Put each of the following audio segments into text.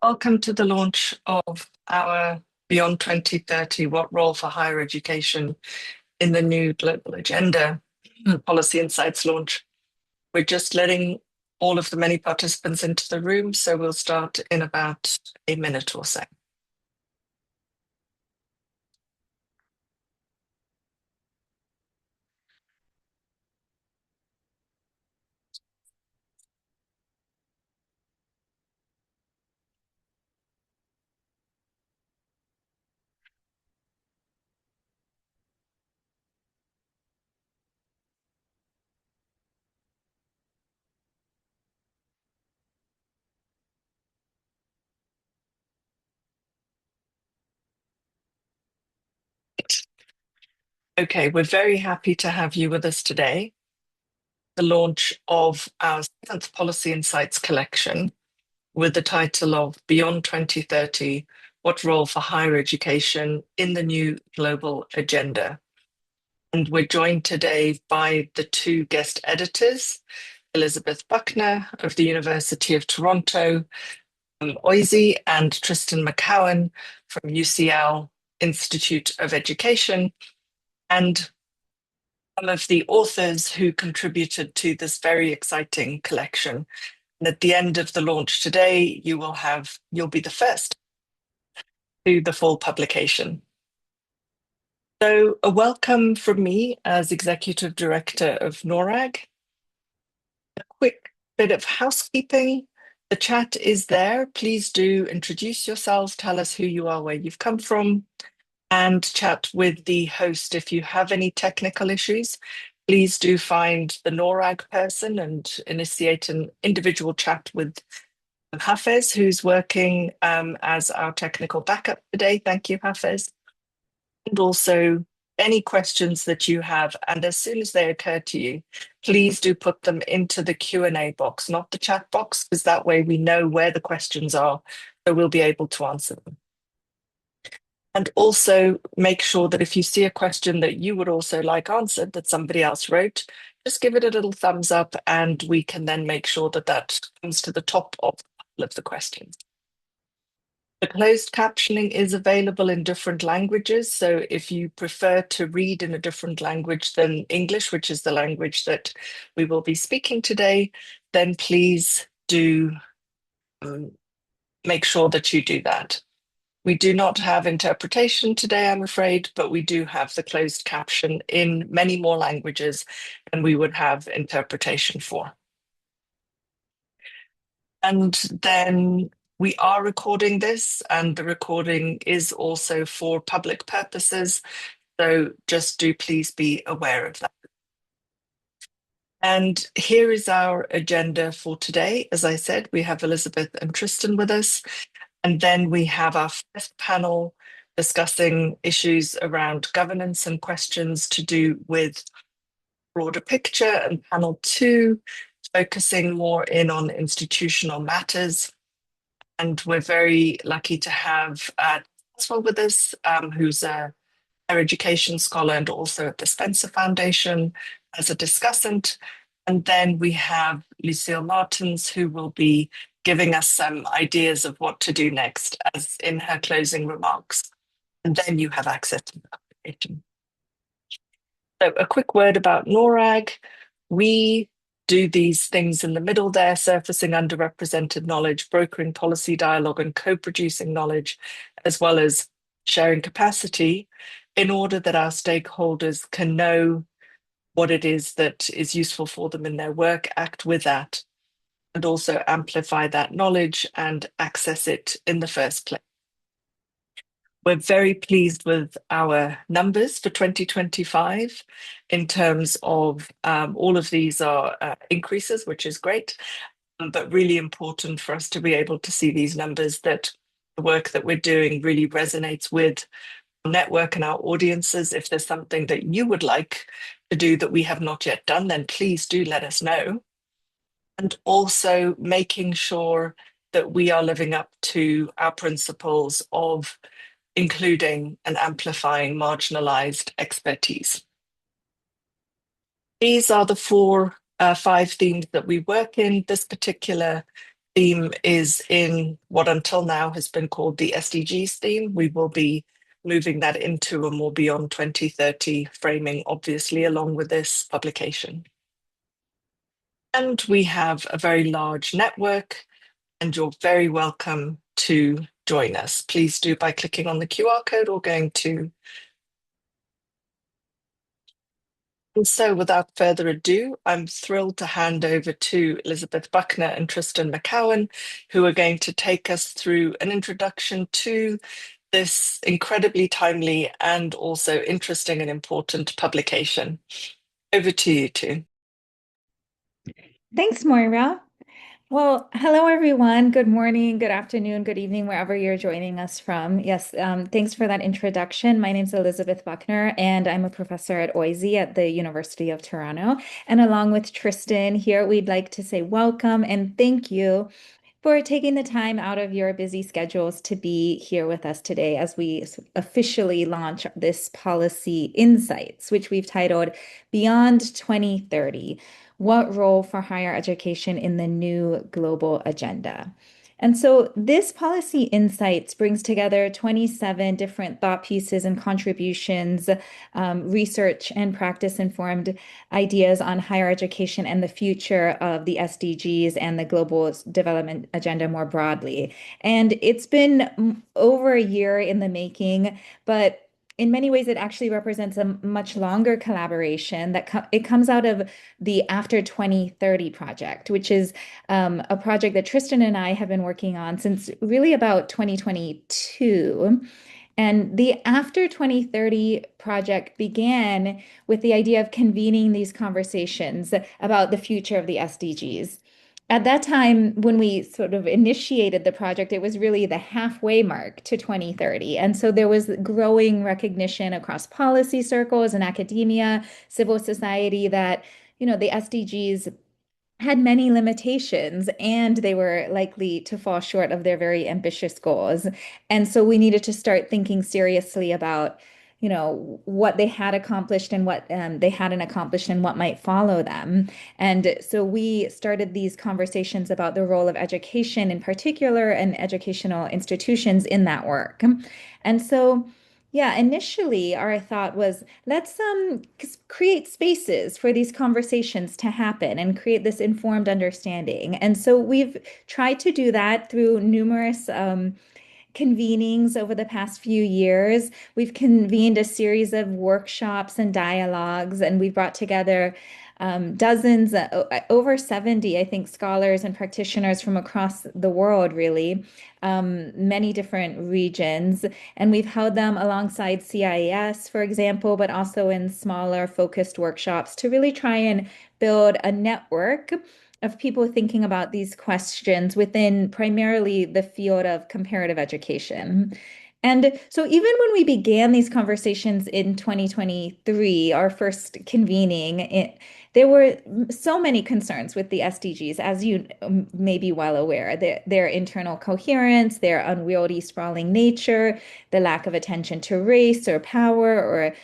Welcome to the launch of our Beyond 2030 What Role for Higher Education in the New Global Agenda Policy Insights launch. We're just letting all of the many participants into the room, so we'll start in about a minute or so. Okay, we're very happy to have you with us today. The launch of our seventh Policy Insights collection with the title of Beyond 2030, What Role for Higher Education in the New Global Agenda. And we're joined today by the two guest editors, Elizabeth Buckner of the University of Toronto, Oisey, and Tristan McCowan from UCL Institute of Education, and some of the authors who contributed to this very exciting collection. And at the end of the launch today, you'll be the first to the full publication. So a welcome from me as Executive Director of NORAG. A quick bit of housekeeping. The chat is there. Please do introduce yourselves, tell us who you are, where you've come from, and chat with the host. If you have any technical issues, please do find the NORAG person and initiate an individual chat with Hafez, who's working as our technical backup today. Thank you, Hafez. And also any questions that you have, and as soon as they occur to you, please do put them into the Q&A box, not the chat box, because that way we know where the questions are, so we'll be able to answer them. And also make sure that if you see a question that you would also like answered that somebody else wrote, just give it a little thumbs up and we can then make sure that that comes to the top of the questions. The closed captioning is available in different languages. So if you prefer to read in a different language than English, which is the language that we will be speaking today, then please do make sure that you do that. We do not have interpretation today, I'm afraid, but we do have the closed caption in many more languages than we would have interpretation for. And then we are recording this, and the recording is also for public purposes. So just do please be aware of that. And here is our agenda for today. As I said, we have Elizabeth and Tristan with us. And then we have our first panel discussing issues around governance and questions to do with broader picture. And panel 2, focusing more in on institutional matters. And we're very lucky to have Taswell with us, who's a higher education scholar and also at the Spencer Foundation as a discussant. And then we have Lucille Martins, who will be giving us some ideas of what to do next, as in her closing remarks. And then you have access to the publication. So a quick word about NORAG. We do these things in the middle there, surfacing underrepresented knowledge, brokering policy dialogue, and co-producing knowledge, as well as sharing capacity in order that our stakeholders can know what it is that is useful for them in their work, act with that, and also amplify that knowledge and access it in the first place. We're very pleased with our numbers for 2025 in terms of all of these are increases, which is great, but really important for us to be able to see these numbers, that the work that we're doing really resonates with our network and our audiences. If there's something that you would like to do that we have not yet done, then please do let us know. And also making sure that we are living up to our principles of including and amplifying marginalized expertise. These are the five themes that we work in. This particular theme is in what until now has been called the SDGs theme. We will be moving that into a more beyond 2030 framing, obviously, along with this publication. And we have a very large network, and you're very welcome to join us. Please do by clicking on the QR code or going to. And so, without further ado, I'm thrilled to hand over to Elizabeth Buckner and Tristan McCowan, who are going to take us through an introduction to this incredibly timely and also interesting and important publication. Over to you two. Thanks, Moira. Well, hello, everyone. Good morning, good afternoon, good evening, wherever you're joining us from. Yes, thanks for that introduction. My name is Elizabeth Buckner, and I'm a professor at OISE at the University of Toronto. And along with Tristan here, we'd like to say welcome and thank you for taking the time out of your busy schedules to be here with us today as we officially launch this policy insights, which we've titled Beyond 2030, What Role for Higher Education in the New Global Agenda? And so this policy insights brings together 27 different thought pieces and contributions, research and practice informed ideas on higher education and the future of the SDGs and the global development agenda more broadly. And it's been over a year in the making, but in many ways, it actually represents a much longer collaboration it comes out of the After 2030 project, which is a project that Tristan and I have been working on since really about 2022. And the After 2030 project began with the idea of convening these conversations about the future of the SDGs. At that time, when we sort of initiated the project, it was really the halfway mark to 2030. And so there was growing recognition across policy circles and academia, civil society that, the SDGs had many limitations and they were likely to fall short of their very ambitious goals. And so we needed to start thinking seriously about, what they had accomplished and what they hadn't accomplished and what might follow them. And so we started these conversations about the role of education in particular and educational institutions in that work. And so yeah, initially our thought was let's create spaces for these conversations to happen and create this informed understanding. And so we've tried to do that through numerous convenings over the past few years. We've convened a series of workshops and dialogues, and we've brought together dozens, over 70, I think, scholars and practitioners from across the world, really, many different regions. And we've held them alongside CIES, for example, but also in smaller focused workshops to really try and build a network of people thinking about these questions within primarily the field of comparative education. And so, even when we began these conversations in 2023, our first convening, there were so many concerns with the SDGs, as you may be well aware, their internal coherence, their unwieldy, sprawling nature, the lack of attention to race or power or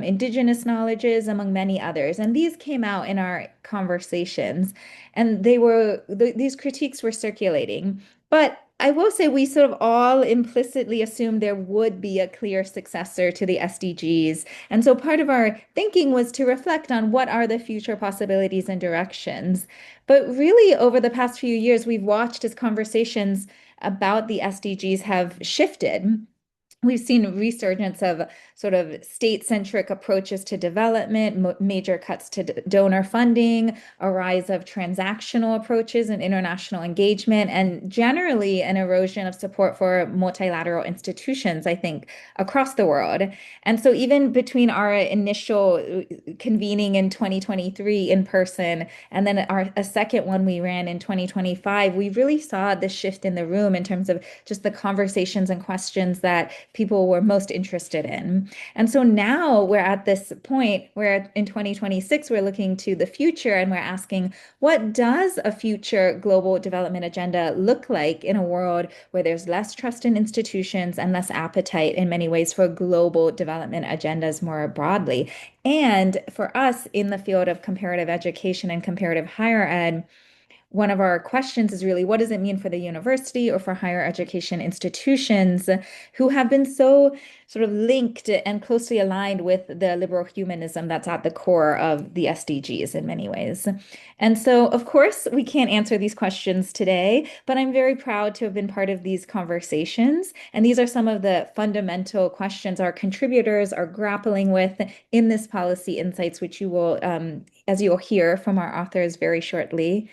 indigenous knowledges, among many others. And these came out in our conversations, and these critiques were circulating. But I will say we sort of all implicitly assumed there would be a clear successor to the SDGs. And so part of our thinking was to reflect on what are the future possibilities and directions. But really, over the past few years, we've watched as conversations about the SDGs have shifted. We've seen a resurgence of sort of state-centric approaches to development, major cuts to donor funding, a rise of transactional approaches and international engagement, and generally an erosion of support for multilateral institutions, I think, across the world. And so even between our initial convening in 2023 in person and then a second one we ran in 2025, we really saw the shift in the room in terms of just the conversations and questions that people were most interested in. And so now we're at this point where in 2026, we're looking to the future and we're asking, what does a future global development agenda look like in a world where there's less trust in institutions and less appetite in many ways for global development agendas more broadly? And for us in the field of comparative education and comparative higher ed, one of our questions is really what does it mean for the university or for higher education institutions who have been so sort of linked and closely aligned with the liberal humanism that's at the core of the SDGs in many ways. And so, of course, we can't answer these questions today, but I'm very proud to have been part of these conversations. And these are some of the fundamental questions our contributors are grappling with in this policy insights, which you will, as you'll hear from our authors very shortly.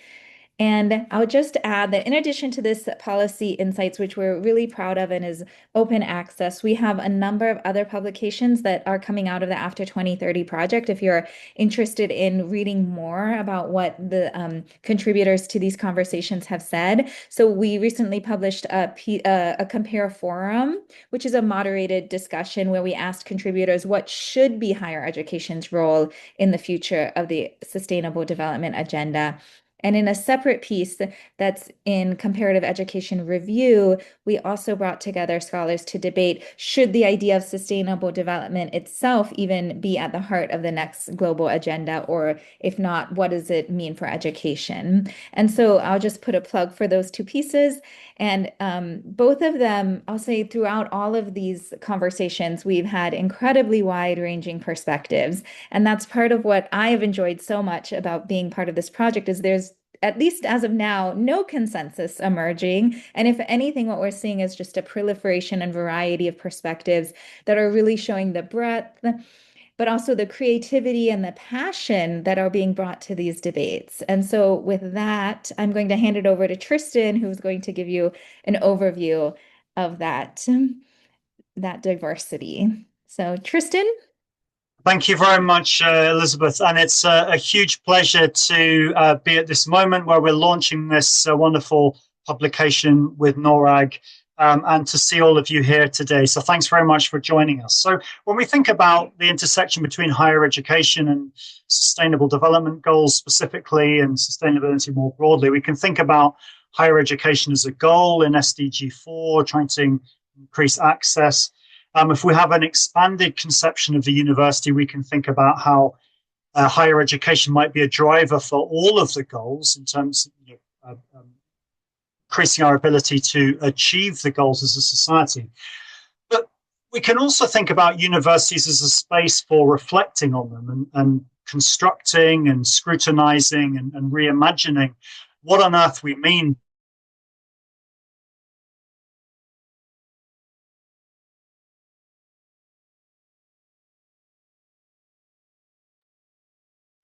And I'll just add that in addition to this policy insights, which we're really proud of and is open access, we have a number of other publications that are coming out of the After 2030 project. If you're interested in reading more about what the contributors to these conversations have said. So we recently published a Compare Forum, which is a moderated discussion where we asked contributors what should be higher education's role in the future of the Sustainable Development Agenda. And in a separate piece that's in comparative education review, we also brought together scholars to debate should the idea of sustainable development itself even be at the heart of the next global agenda, or if not, what does it mean for education? And so I'll just put a plug for those two pieces. And both of them, I'll say throughout all of these conversations, we've had incredibly wide-ranging perspectives. And that's part of what I've enjoyed so much about being part of this project is there's, at least as of now, no consensus emerging. And if anything, what we're seeing is just a proliferation and variety of perspectives that are really showing the breadth, but also the creativity and the passion that are being brought to these debates. And so with that, I'm going to hand it over to Tristan, who's going to give you an overview of that diversity. So Tristan? Thank you very much, Elizabeth. And it's a huge pleasure to be at this moment where we're launching this wonderful publication with NORAG and to see all of you here today. So thanks very much for joining us. So when we think about the intersection between higher education and sustainable development goals specifically and sustainability more broadly, we can think about higher education as a goal in SDG 4, trying to increase access. If we have an expanded conception of the university, we can think about how higher education might be a driver for all of the goals in terms of increasing our ability to achieve the goals as a society. But we can also think about universities as a space for reflecting on them and constructing and scrutinizing and reimagining what on earth we mean.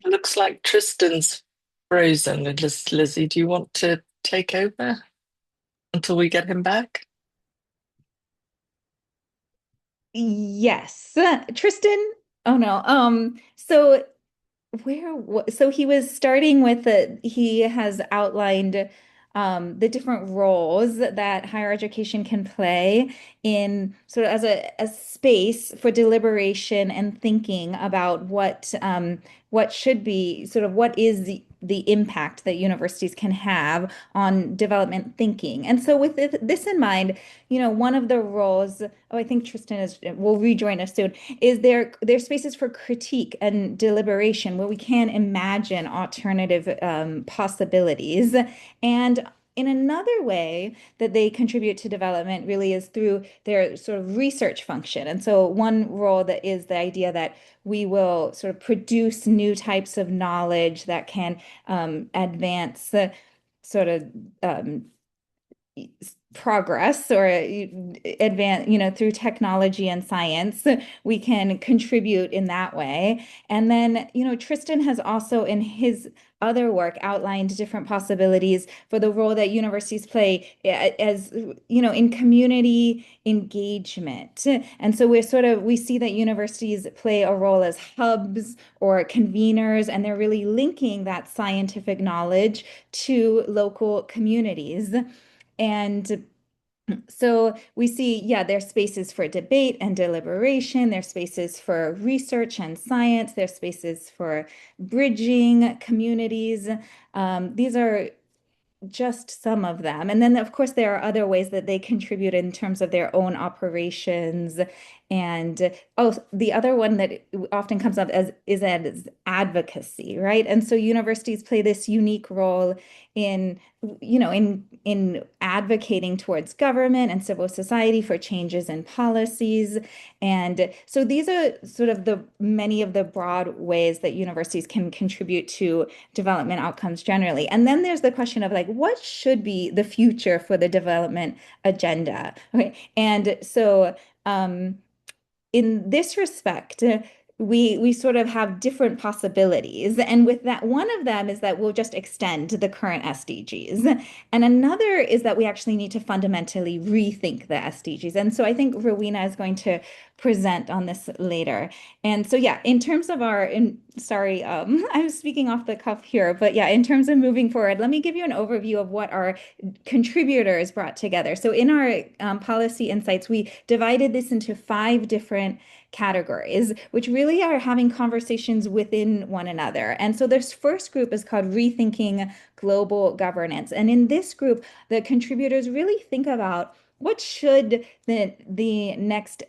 It looks like Tristan's frozen. Lizzie, do you want to take over until we get him back? Yes. Tristan? Oh no. So so he was starting with he has outlined the different roles that higher education can play in sort of as a space for deliberation and thinking about what should be sort of what is the impact that universities can have on development thinking. And so with this in mind, one of the roles, oh, I think will rejoin us soon, is there's spaces for critique and deliberation where we can imagine alternative possibilities. And in another way that they contribute to development really is through their sort of research function. And so one role that is the idea that we will sort of produce new types of knowledge that can advance the sort of progress or advance, through technology and science, we can contribute in that way. And then, Tristan has also in his other work outlined different possibilities for the role that universities play as, in community engagement. And so we see that universities play a role as hubs or conveners, and they're really linking that scientific knowledge to local communities. And so we see, yeah, there's spaces for debate and deliberation, there's spaces for research and science, there's spaces for bridging communities. These are just some of them. And then, of course, there are other ways that they contribute in terms of their own operations. And oh, the other one that often comes up as advocacy, right? And so universities play this unique role in, in advocating towards government and civil society for changes in policies. And so these are sort of the many of the broad ways that universities can contribute to development outcomes generally. And then there's the question of like, what should be the future for the development agenda? Okay. And so in this respect, we sort of have different possibilities. And with that, one of them is that we'll just extend the current SDGs. And another is that we actually need to fundamentally rethink the SDGs. And so I think Rowena is going to present on this later. And so, yeah, in terms of sorry, I'm speaking off the cuff here, but yeah, in terms of moving forward, let me give you an overview of what our contributors brought together. So in our policy insights, we divided this into 5 different categories, which really are having conversations within one another. And so this first group is called Rethinking Global Governance. And in this group, the contributors really think about what should the next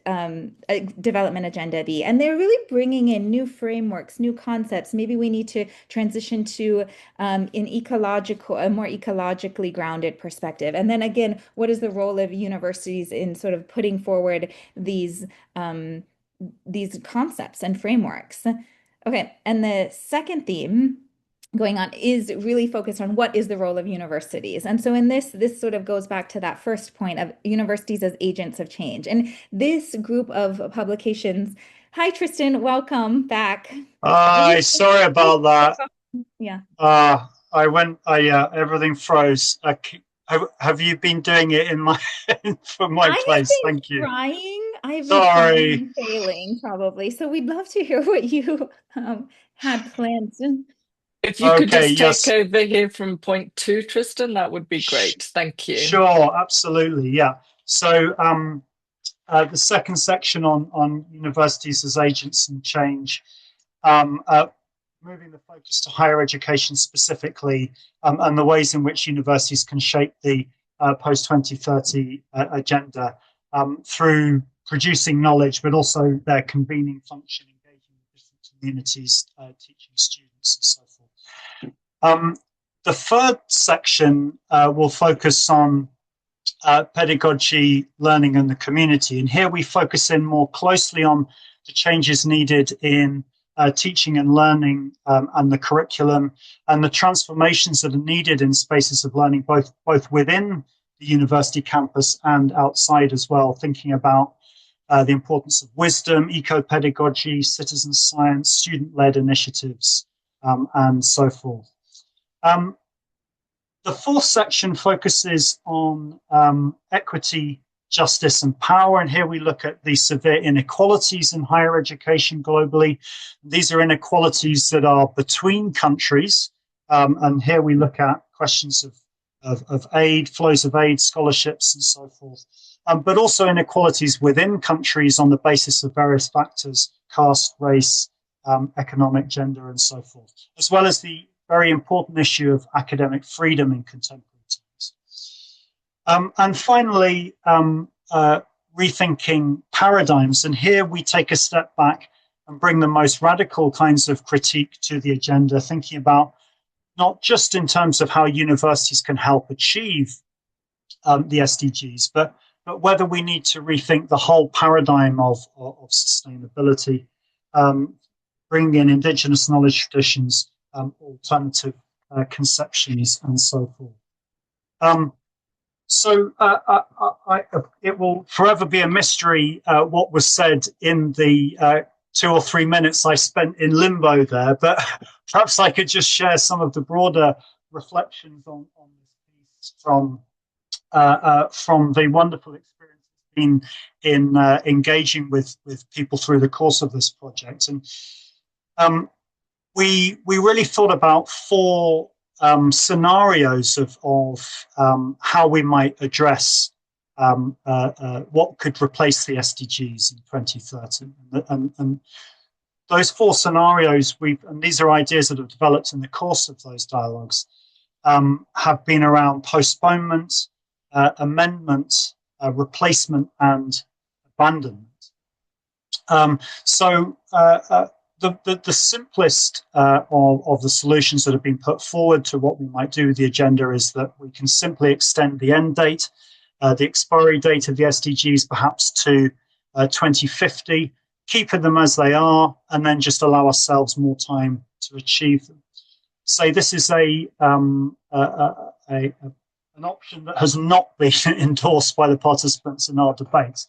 development agenda be? And they're really bringing in new frameworks, new concepts. Maybe we need to transition to a more ecologically grounded perspective. And then again, what is the role of universities in sort of putting forward these concepts and frameworks? Okay, and the second theme going on is really focused on what is the role of universities. And so in this sort of goes back to that first point of universities as agents of change. And this group of publications, hi Tristan, welcome back. Hi, sorry about that. Yeah. Everything froze. Have you been doing it from my place? Thank you. I've been Sorry. trying and failing probably. So we'd love to hear what you had planned. If you could just yes. take over here from point 2, Tristan, that would be great. Thank you. Sure, absolutely. Yeah. So the second section on universities as agents and change, moving the focus to higher education specifically, and the ways in which universities can shape the post-2030 agenda through producing knowledge, but also their convening function, engaging with different communities, teaching students, and so forth. The third section will focus on pedagogy, learning, and the community. And here we focus in more closely on the changes needed in teaching and learning and the curriculum, and the transformations that are needed in spaces of learning, both within the university campus and outside as well, thinking about the importance of wisdom, eco-pedagogy, citizen science, student-led initiatives, and so forth. The fourth section focuses on equity, justice, and power. And here we look at the severe inequalities in higher education globally. These are inequalities that are between countries. And here we look at questions of aid, flows of aid, scholarships, and so forth. But also inequalities within countries on the basis of various factors, caste, race, economic, gender, and so forth, as well as the very important issue of academic freedom in contemporary times. And finally, rethinking paradigms. And here we take a step back and bring the most radical kinds of critique to the agenda, thinking about not just in terms of how universities can help achieve the SDGs, but whether we need to rethink the whole paradigm of sustainability, bringing in indigenous knowledge traditions, alternative conceptions, and so forth. It will forever be a mystery what was said in the 2 or 3 minutes I spent in limbo there, but perhaps I could just share some of the broader reflections on this piece from the wonderful experience in engaging with people through the course of this project. And we really thought about 4 scenarios of how we might address what could replace the SDGs in 2030. And those 4 scenarios, and these are ideas that have developed in the course of those dialogues, have been around postponement, amendment, replacement, and abandonment. The simplest of the solutions that have been put forward to what we might do with the agenda is that we can simply extend the end date, the expiry date of the SDGs perhaps to 2050, keeping them as they are, and then just allow ourselves more time to achieve them. So this is an option that has not been endorsed by the participants in our debate.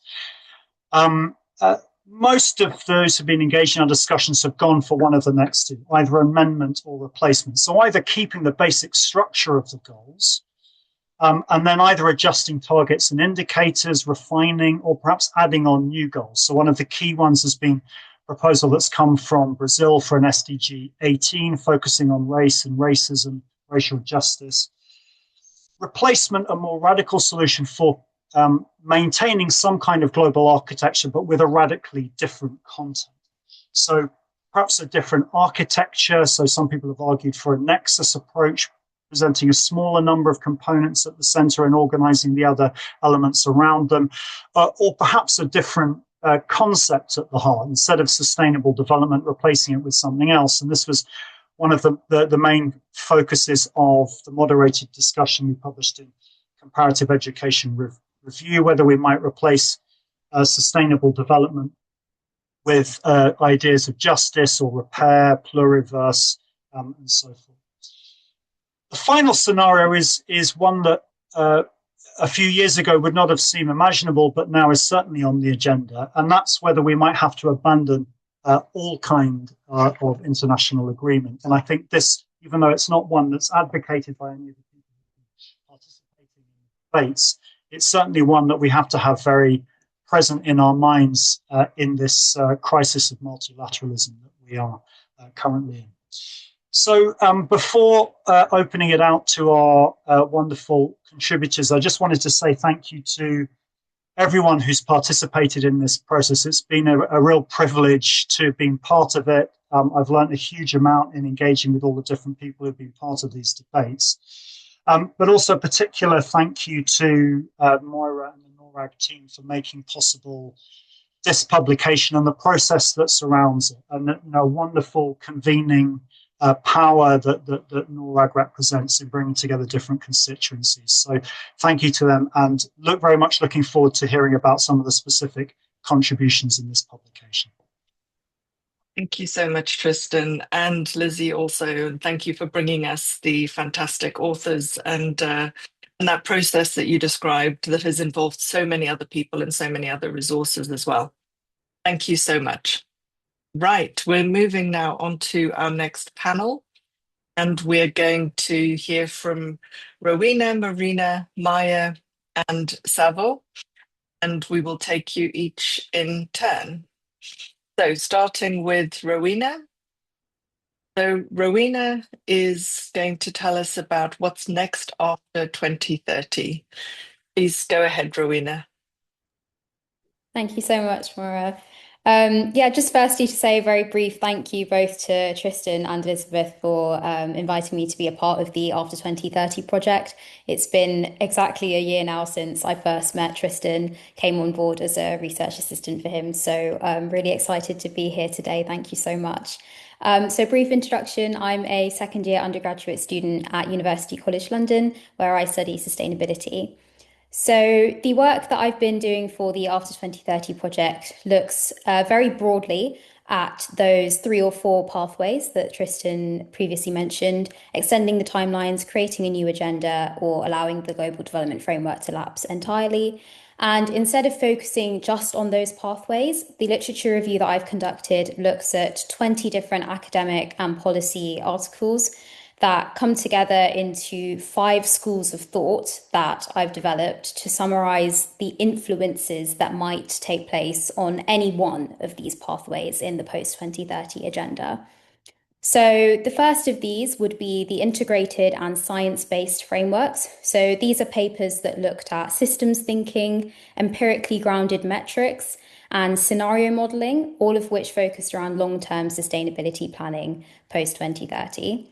Most of those who've been engaged in our discussions have gone for one of the next two, either amendment or replacement. So either keeping the basic structure of the goals, and then either adjusting targets and indicators, refining, or perhaps adding on new goals. So one of the key ones has been a proposal that's come from Brazil for an SDG 18, focusing on race and racism, racial justice. Replacement, a more radical solution for maintaining some kind of global architecture, but with a radically different content. So perhaps a different architecture. So some people have argued for a nexus approach, presenting a smaller number of components at the center and organizing the other elements around them, or perhaps a different concept at the heart. Instead of sustainable development, replacing it with something else. And this was one of the main focuses of the moderated discussion we published in Comparative Education Review, whether we might replace sustainable development with ideas of justice or repair, pluriverse, and so forth. The final scenario is one that a few years ago would not have seemed imaginable, but now is certainly on the agenda, and that's whether we might have to abandon all kind of international agreement. And I think this, even though it's not one that's advocated by any of the people participating in debates, it's certainly one that we have to have very present in our minds in this crisis of multilateralism that we are currently in. So before opening it out to our wonderful contributors, I just wanted to say thank you to everyone who's participated in this process. It's been a real privilege to have been part of it. I've learned a huge amount in engaging with all the different people who've been part of these debates. But also a particular thank you to Moira and the NORAG team for making possible this publication and the process that surrounds it, and wonderful convening power that NORAG represents in bringing together different constituencies. So thank you to them, and very much looking forward to hearing about some of the specific contributions in this publication. Thank you so much, Tristan, and Lizzie also. And thank you for bringing us the fantastic authors and that process that you described that has involved so many other people and so many other resources as well. Thank you so much. Right, we're moving now on to our next panel, and we're going to hear from Rowena, Marina, Maya, and Savo, and we will take you each in turn. So starting with Rowena. So Rowena is going to tell us about what's next after 2030. Please go ahead, Rowena. Thank you so much, Maura. Just firstly to say a very brief thank you both to Tristan and Elizabeth for inviting me to be a part of the After 2030 project. It's been exactly a year now since I first met Tristan, came on board as a research assistant for him. So I'm really excited to be here today. Thank you so much. So brief introduction, I'm a second year undergraduate student at University College London, where I study sustainability. So the work that I've been doing for the After 2030 project looks very broadly at those 3 or 4 pathways that Tristan previously mentioned, extending the timelines, creating a new agenda, or allowing the global development framework to lapse entirely. And instead of focusing just on those pathways, the literature review that I've conducted looks at 20 different academic and policy articles that come together into 5 schools of thought that I've developed to summarize the influences that might take place on any one of these pathways in the post-2030 agenda. So the first of these would be the integrated and science-based frameworks. So these are papers that looked at systems thinking, empirically grounded metrics, and scenario modeling, all of which focused around long-term sustainability planning post-2030.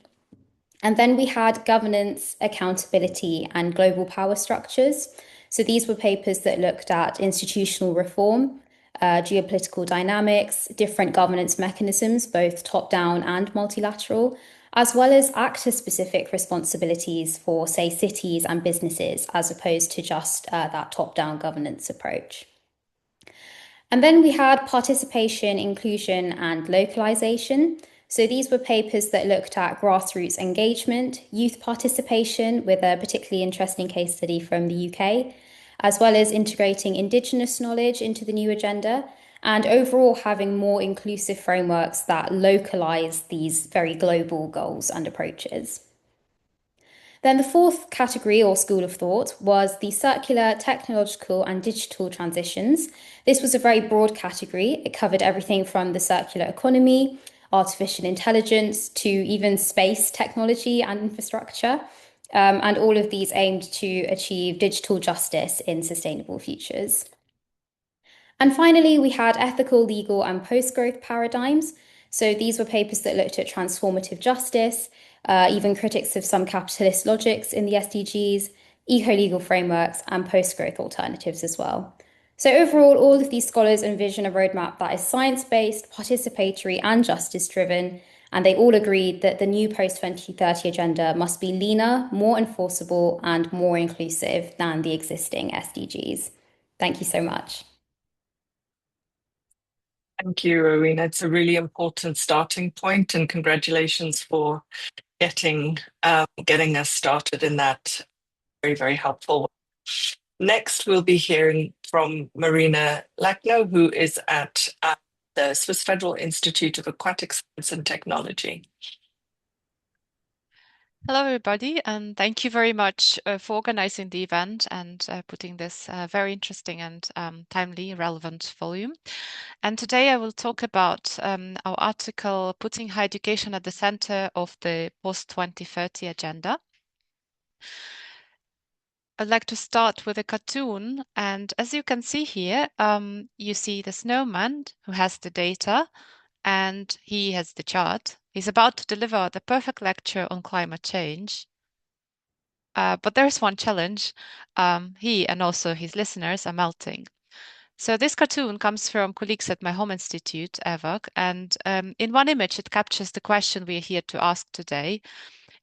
And then we had governance, accountability, and global power structures. So these were papers that looked at institutional reform, geopolitical dynamics, different governance mechanisms, both top-down and multilateral, as well as actor-specific responsibilities for, say, cities and businesses, as opposed to just that top-down governance approach. And then we had participation, inclusion, and localization. So these were papers that looked at grassroots engagement, youth participation, with a particularly interesting case study from the UK, as well as integrating Indigenous knowledge into the new agenda, and overall having more inclusive frameworks that localize these very global goals and approaches. Then the fourth category or school of thought was the circular, technological, and digital transitions. This was a very broad category. It covered everything from the circular economy, artificial intelligence, to even space technology and infrastructure. And all of these aimed to achieve digital justice in sustainable futures. And finally, we had ethical, legal, and post-growth paradigms. So these were papers that looked at transformative justice, even critics of some capitalist logics in the SDGs, eco-legal frameworks, and post-growth alternatives as well. So overall, all of these scholars envision a roadmap that is science-based, participatory, and justice-driven, and they all agreed that the new post-2030 agenda must be leaner, more enforceable, and more inclusive than the existing SDGs. Thank you so much. Thank you, Rowena. It's a really important starting point, and congratulations for getting us started in that. Very, very helpful. Next, we'll be hearing from Marina Lachno, who is at the Swiss Federal Institute of Aquatic Science and Technology. Hello, everybody, and thank you very much for organizing the event and putting this very interesting and timely, relevant volume. And today I will talk about our article, Putting Higher Education at the Center of the Post-2030 Agenda. I'd like to start with a cartoon, and as you can see here, you see the snowman who has the data, and he has the chart. He's about to deliver the perfect lecture on climate change. But there's one challenge. He and also his listeners are melting. So this cartoon comes from colleagues at my home institute, EVOC, and in one image it captures the question we are here to ask today.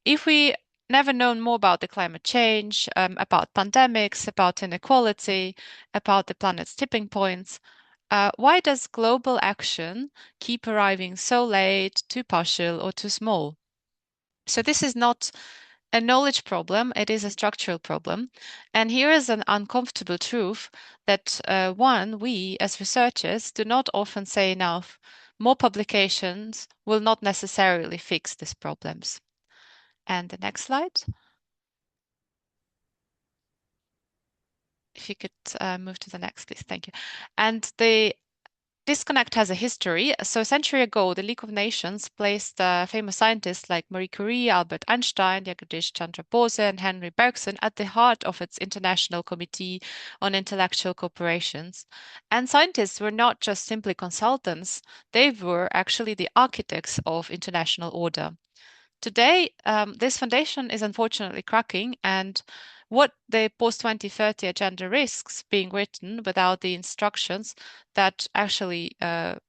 If we never known more about the climate change, about pandemics, about inequality, about the planet's tipping points, why does global action keep arriving so late, too partial, or too small? So this is not a knowledge problem, it is a structural problem. And here is an uncomfortable truth that one, we as researchers do not often say enough. More publications will not necessarily fix these problems. And the next slide. If you could move to the next, please. Thank you. And the disconnect has a history. So a century ago, the League of Nations placed famous scientists like Marie Curie, Albert Einstein, Jagadish Chandra Bose, and Henry Bergson at the heart of its International Committee on Intellectual Corporations. And scientists were not just simply consultants, they were actually the architects of international order. Today, this foundation is unfortunately cracking, and what the post-2030 agenda risks being written without the instructions that actually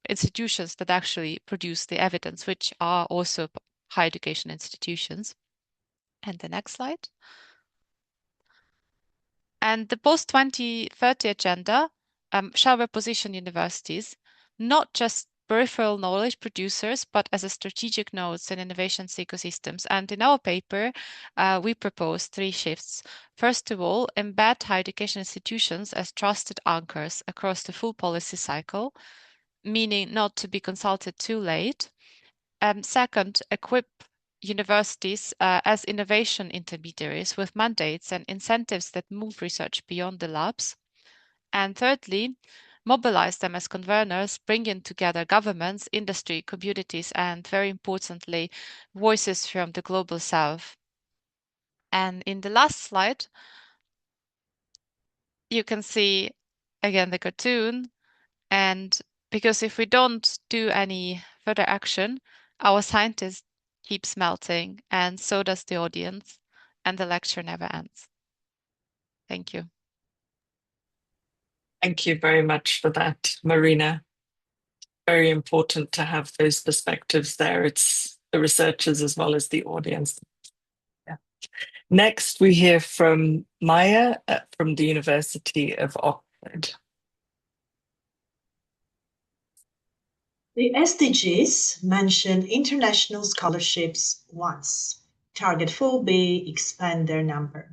institutions that actually produce the evidence, which are also higher education institutions. And the next slide. And the post-2030 agenda shall reposition universities not just peripheral knowledge producers, but as a strategic nodes in innovations ecosystems. And in our paper, we propose three shifts. First of all, embed higher education institutions as trusted anchors across the full policy cycle, meaning not to be consulted too late. Second, equip universities as innovation intermediaries with mandates and incentives that move research beyond the labs. And thirdly, mobilize them as conveners, bringing together governments, industry, communities, and very importantly, voices from the global south. And in the last slide, you can see again the cartoon. And because if we don't do any further action, our scientists keeps melting, and so does the audience, and the lecture never ends. Thank you. Thank you very much for that, Marina. Very important to have those perspectives there. It's the researchers as well as the audience. Yeah. Next, we hear from Maya from the University of Oxford. The SDGs mention international scholarships once. Target 4B, expand their number.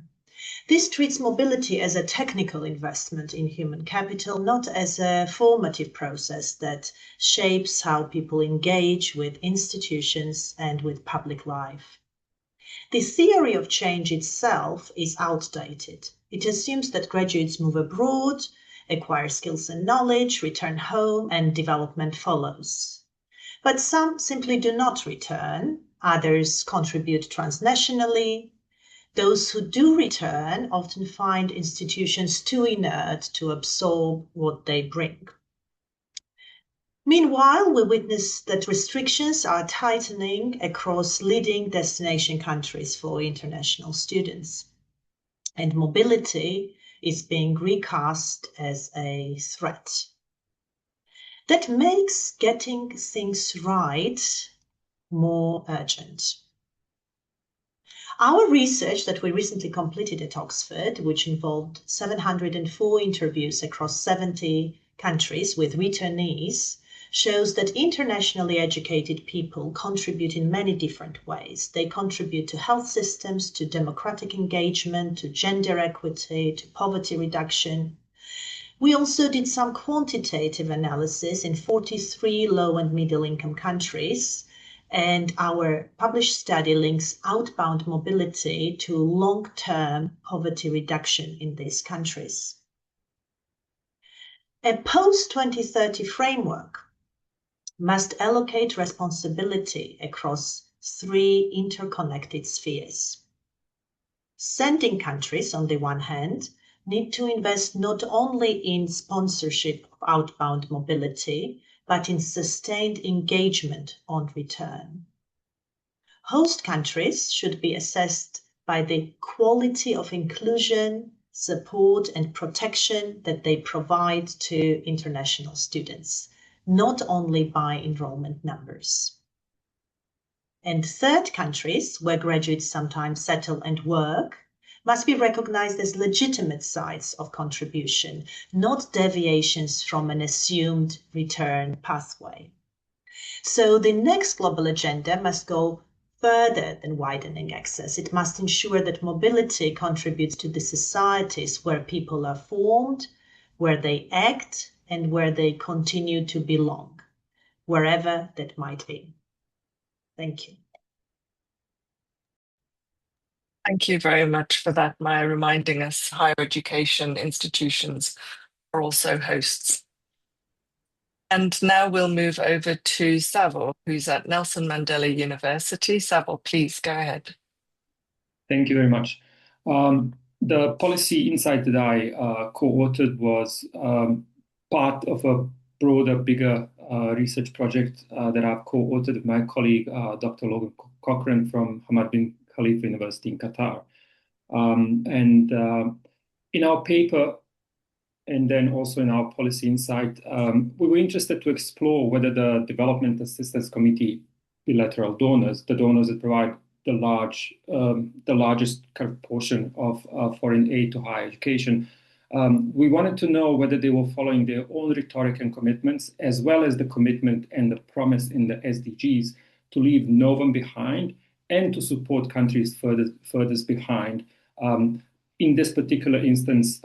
This treats mobility as a technical investment in human capital, not as a formative process that shapes how people engage with institutions and with public life. The theory of change itself is outdated. It assumes that graduates move abroad, acquire skills and knowledge, return home, and development follows. But some simply do not return, others contribute transnationally. Those who do return often find institutions too inert to absorb what they bring. Meanwhile, we witness that restrictions are tightening across leading destination countries for international students, and mobility is being recast as a threat. That makes getting things right more urgent. Our research that we recently completed at Oxford, which involved 704 interviews across 70 countries with returnees, shows that internationally educated people contribute in many different ways. They contribute to health systems, to democratic engagement, to gender equity, to poverty reduction. We also did some quantitative analysis in 43 low and middle income countries, and our published study links outbound mobility to long-term poverty reduction in these countries. A post-2030 framework must allocate responsibility across three interconnected spheres. Sending countries, on the one hand, need to invest not only in sponsorship of outbound mobility, but in sustained engagement on return. Host countries should be assessed by the quality of inclusion, support, and protection that they provide to international students, not only by enrollment numbers. And third countries, where graduates sometimes settle and work, must be recognized as legitimate sites of contribution, not deviations from an assumed return pathway. So the next global agenda must go further than widening access. It must ensure that mobility contributes to the societies where people are formed, where they act, and where they continue to belong, wherever that might be. Thank you. Thank you very much for that, Maya, reminding us higher education institutions are also hosts. And now we'll move over to Savor, who's at Nelson Mandela University. Savor, please go ahead. Thank you very much. The policy insight that I co-authored was part of a broader, bigger research project that I've co-authored with my colleague, Dr. Logan Cochrane from Hamad bin Khalifa University in Qatar. In our paper, and then also in our policy insight, we were interested to explore whether the Development Assistance Committee bilateral donors, the donors that provide the largest kind of portion of foreign aid to higher education, we wanted to know whether they were following their own rhetoric and commitments, as well as the commitment and the promise in the SDGs to leave no one behind and to support countries furthest behind. In this particular instance,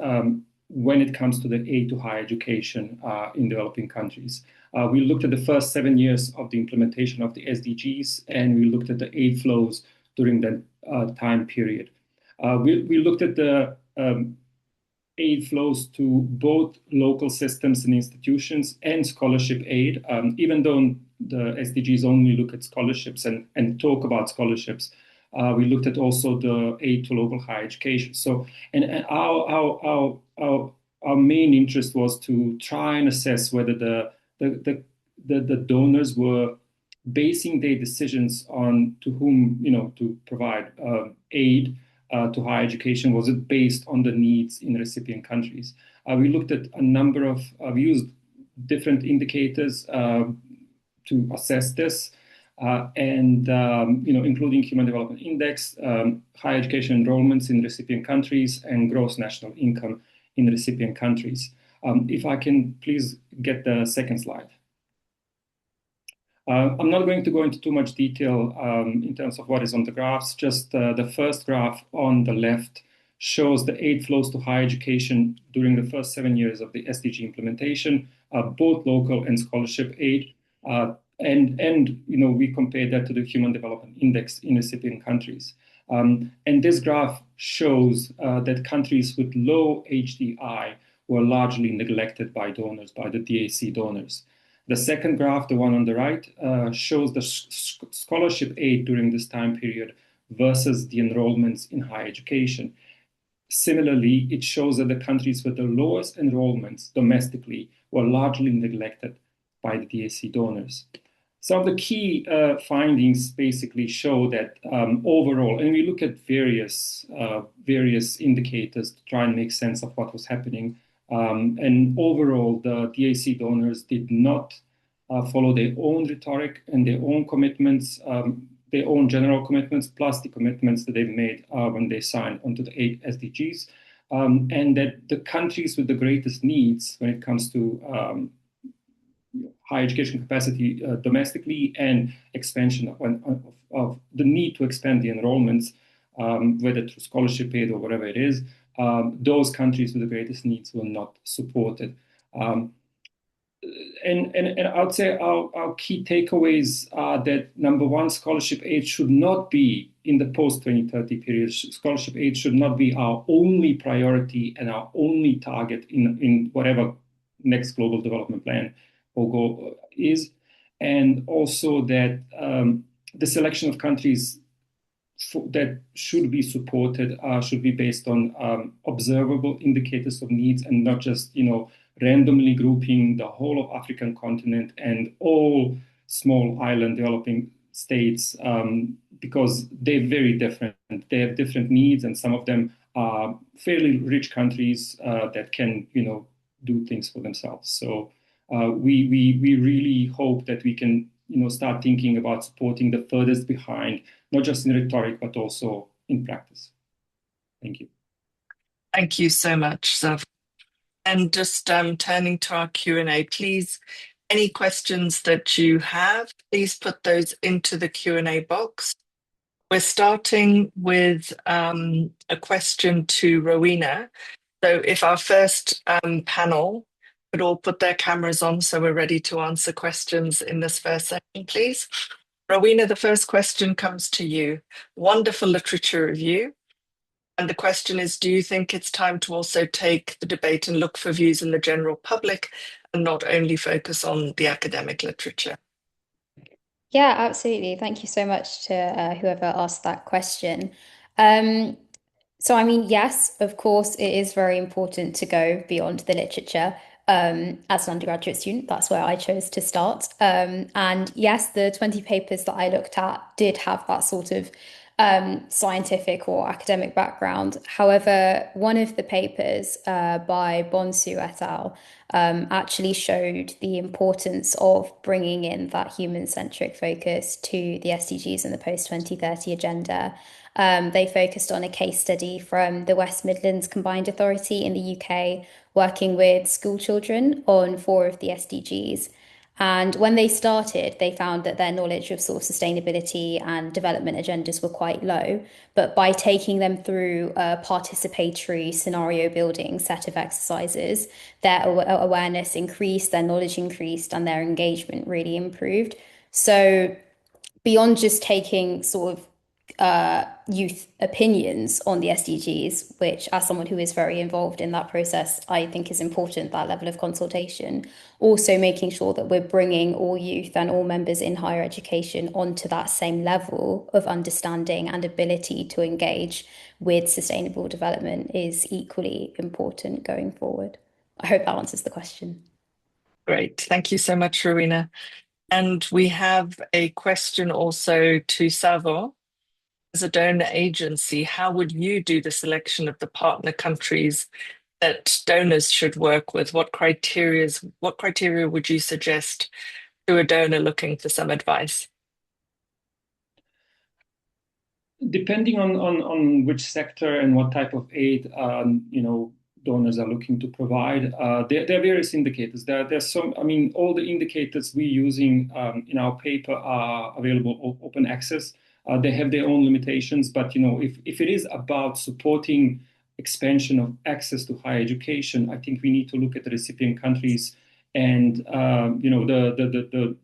when it comes to the aid to higher education in developing countries. We looked at the first 7 years of the implementation of the SDGs, and we looked at the aid flows during that time period. We looked at the aid flows to both local systems and institutions and scholarship aid, even though the SDGs only look at scholarships and talk about scholarships. We looked at also the aid to local higher education. So, and our main interest was to try and assess whether the donors were basing their decisions on to whom, to provide aid to higher education? Was it based on the needs in recipient countries? We looked at a number of, we used different indicators to assess this, including Human Development Index, higher education enrollments in recipient countries, and gross national income in recipient countries. If I can please get the second slide. I'm not going to go into too much detail in terms of what is on the graphs. Just the first graph on the left shows the aid flows to higher education during the first 7 years of the SDG implementation, both local and scholarship aid. We compare that to the Human Development Index in recipient countries. And this graph shows that countries with low HDI were largely neglected by donors, by the DAC donors. The second graph, the one on the right, shows the scholarship aid during this time period versus the enrollments in higher education. Similarly, it shows that the countries with the lowest enrollments domestically were largely neglected by the DAC donors. Some of the key findings basically show that overall, and we look at various indicators to try and make sense of what was happening. And overall, the DAC donors did not follow their own rhetoric and their own commitments, their own general commitments, plus the commitments that they've made when they signed onto the 8 SDGs. And that the countries with the greatest needs when it comes to higher education capacity domestically and expansion of the need to expand the enrollments, whether through scholarship aid or whatever it is, those countries with the greatest needs were not supported. And I would say our key takeaways are that, number one, scholarship aid should not be, in the post-2030 period, scholarship aid should not be our only priority and our only target in whatever next global development plan or goal is. And also that the selection of countries that should be supported should be based on observable indicators of needs, and not just randomly grouping the whole of African continent and all small island developing states, because they're very different. They have different needs, and some of them are fairly rich countries that can do things for themselves. So we really hope that we can start thinking about supporting the furthest behind, not just in rhetoric, but also in practice. Thank you. Thank you so much, Zav. And just turning to our Q&A, please, any questions that you have, please put those into the Q&A box. We're starting with a question to Rowena. So if our first panel could all put their cameras on so we're ready to answer questions in this first session, please. Rowena, the first question comes to you. Wonderful literature review. And the question is, do you think it's time to also take the debate and look for views in the general public and not only focus on the academic literature? Yeah, absolutely. Thank you so much to whoever asked that question. So, I mean, yes, of course, it is very important to go beyond the literature. As an undergraduate student, that's where I chose to start. And yes, the 20 papers that I looked at did have that sort of scientific or academic background. However, one of the papers by Bonsu et al. Actually showed the importance of bringing in that human-centric focus to the SDGs and the post-2030 agenda. They focused on a case study from the West Midlands Combined Authority in the UK, working with school children on 4 of the SDGs. And when they started, they found that their knowledge of sort of sustainability and development agendas were quite low. But by taking them through a participatory scenario building set of exercises, their awareness increased, their knowledge increased, and their engagement really improved. So beyond just taking sort of youth opinions on the SDGs, which as someone who is very involved in that process, I think is important, that level of consultation, also making sure that we're bringing all youth and all members in higher education onto that same level of understanding and ability to engage with sustainable development is equally important going forward. I hope that answers the question. Great. Thank you so much, Rowena. And we have a question also to Savo. As a donor agency, how would you do the selection of the partner countries that donors should work with? What criteria would you suggest to a donor looking for some advice? Depending on which sector and what type of aid donors are looking to provide, there are various indicators. There's some. I mean, all the indicators we're using in our paper are available open access. They have their own limitations, but if it is about supporting expansion of access to higher education, I think we need to look at the recipient countries and the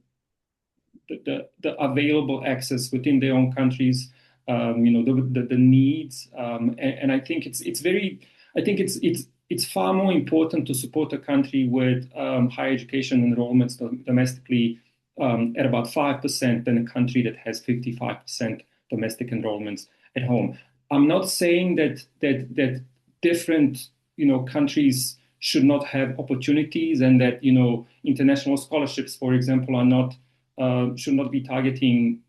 available access within their own countries, the needs, and I think it's far more important to support a country with higher education enrollments domestically at about 5% than a country that has 55% domestic enrollments at home. I'm not saying that different countries should not have opportunities, and that international scholarships, for example, should not be targeting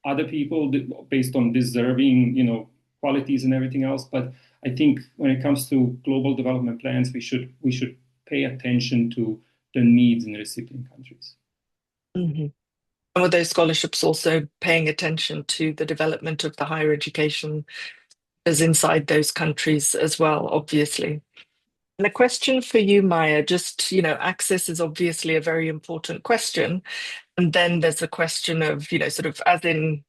other people based on deserving qualities and everything else. But I think when it comes to global development plans, we should pay attention to the needs in the recipient countries. Mm-hmm. And with those scholarships also paying attention to the development of the higher education as inside those countries as well, obviously. And a question for you, Maya, just, access is obviously a very important question. And then there's a question of, sort of as in,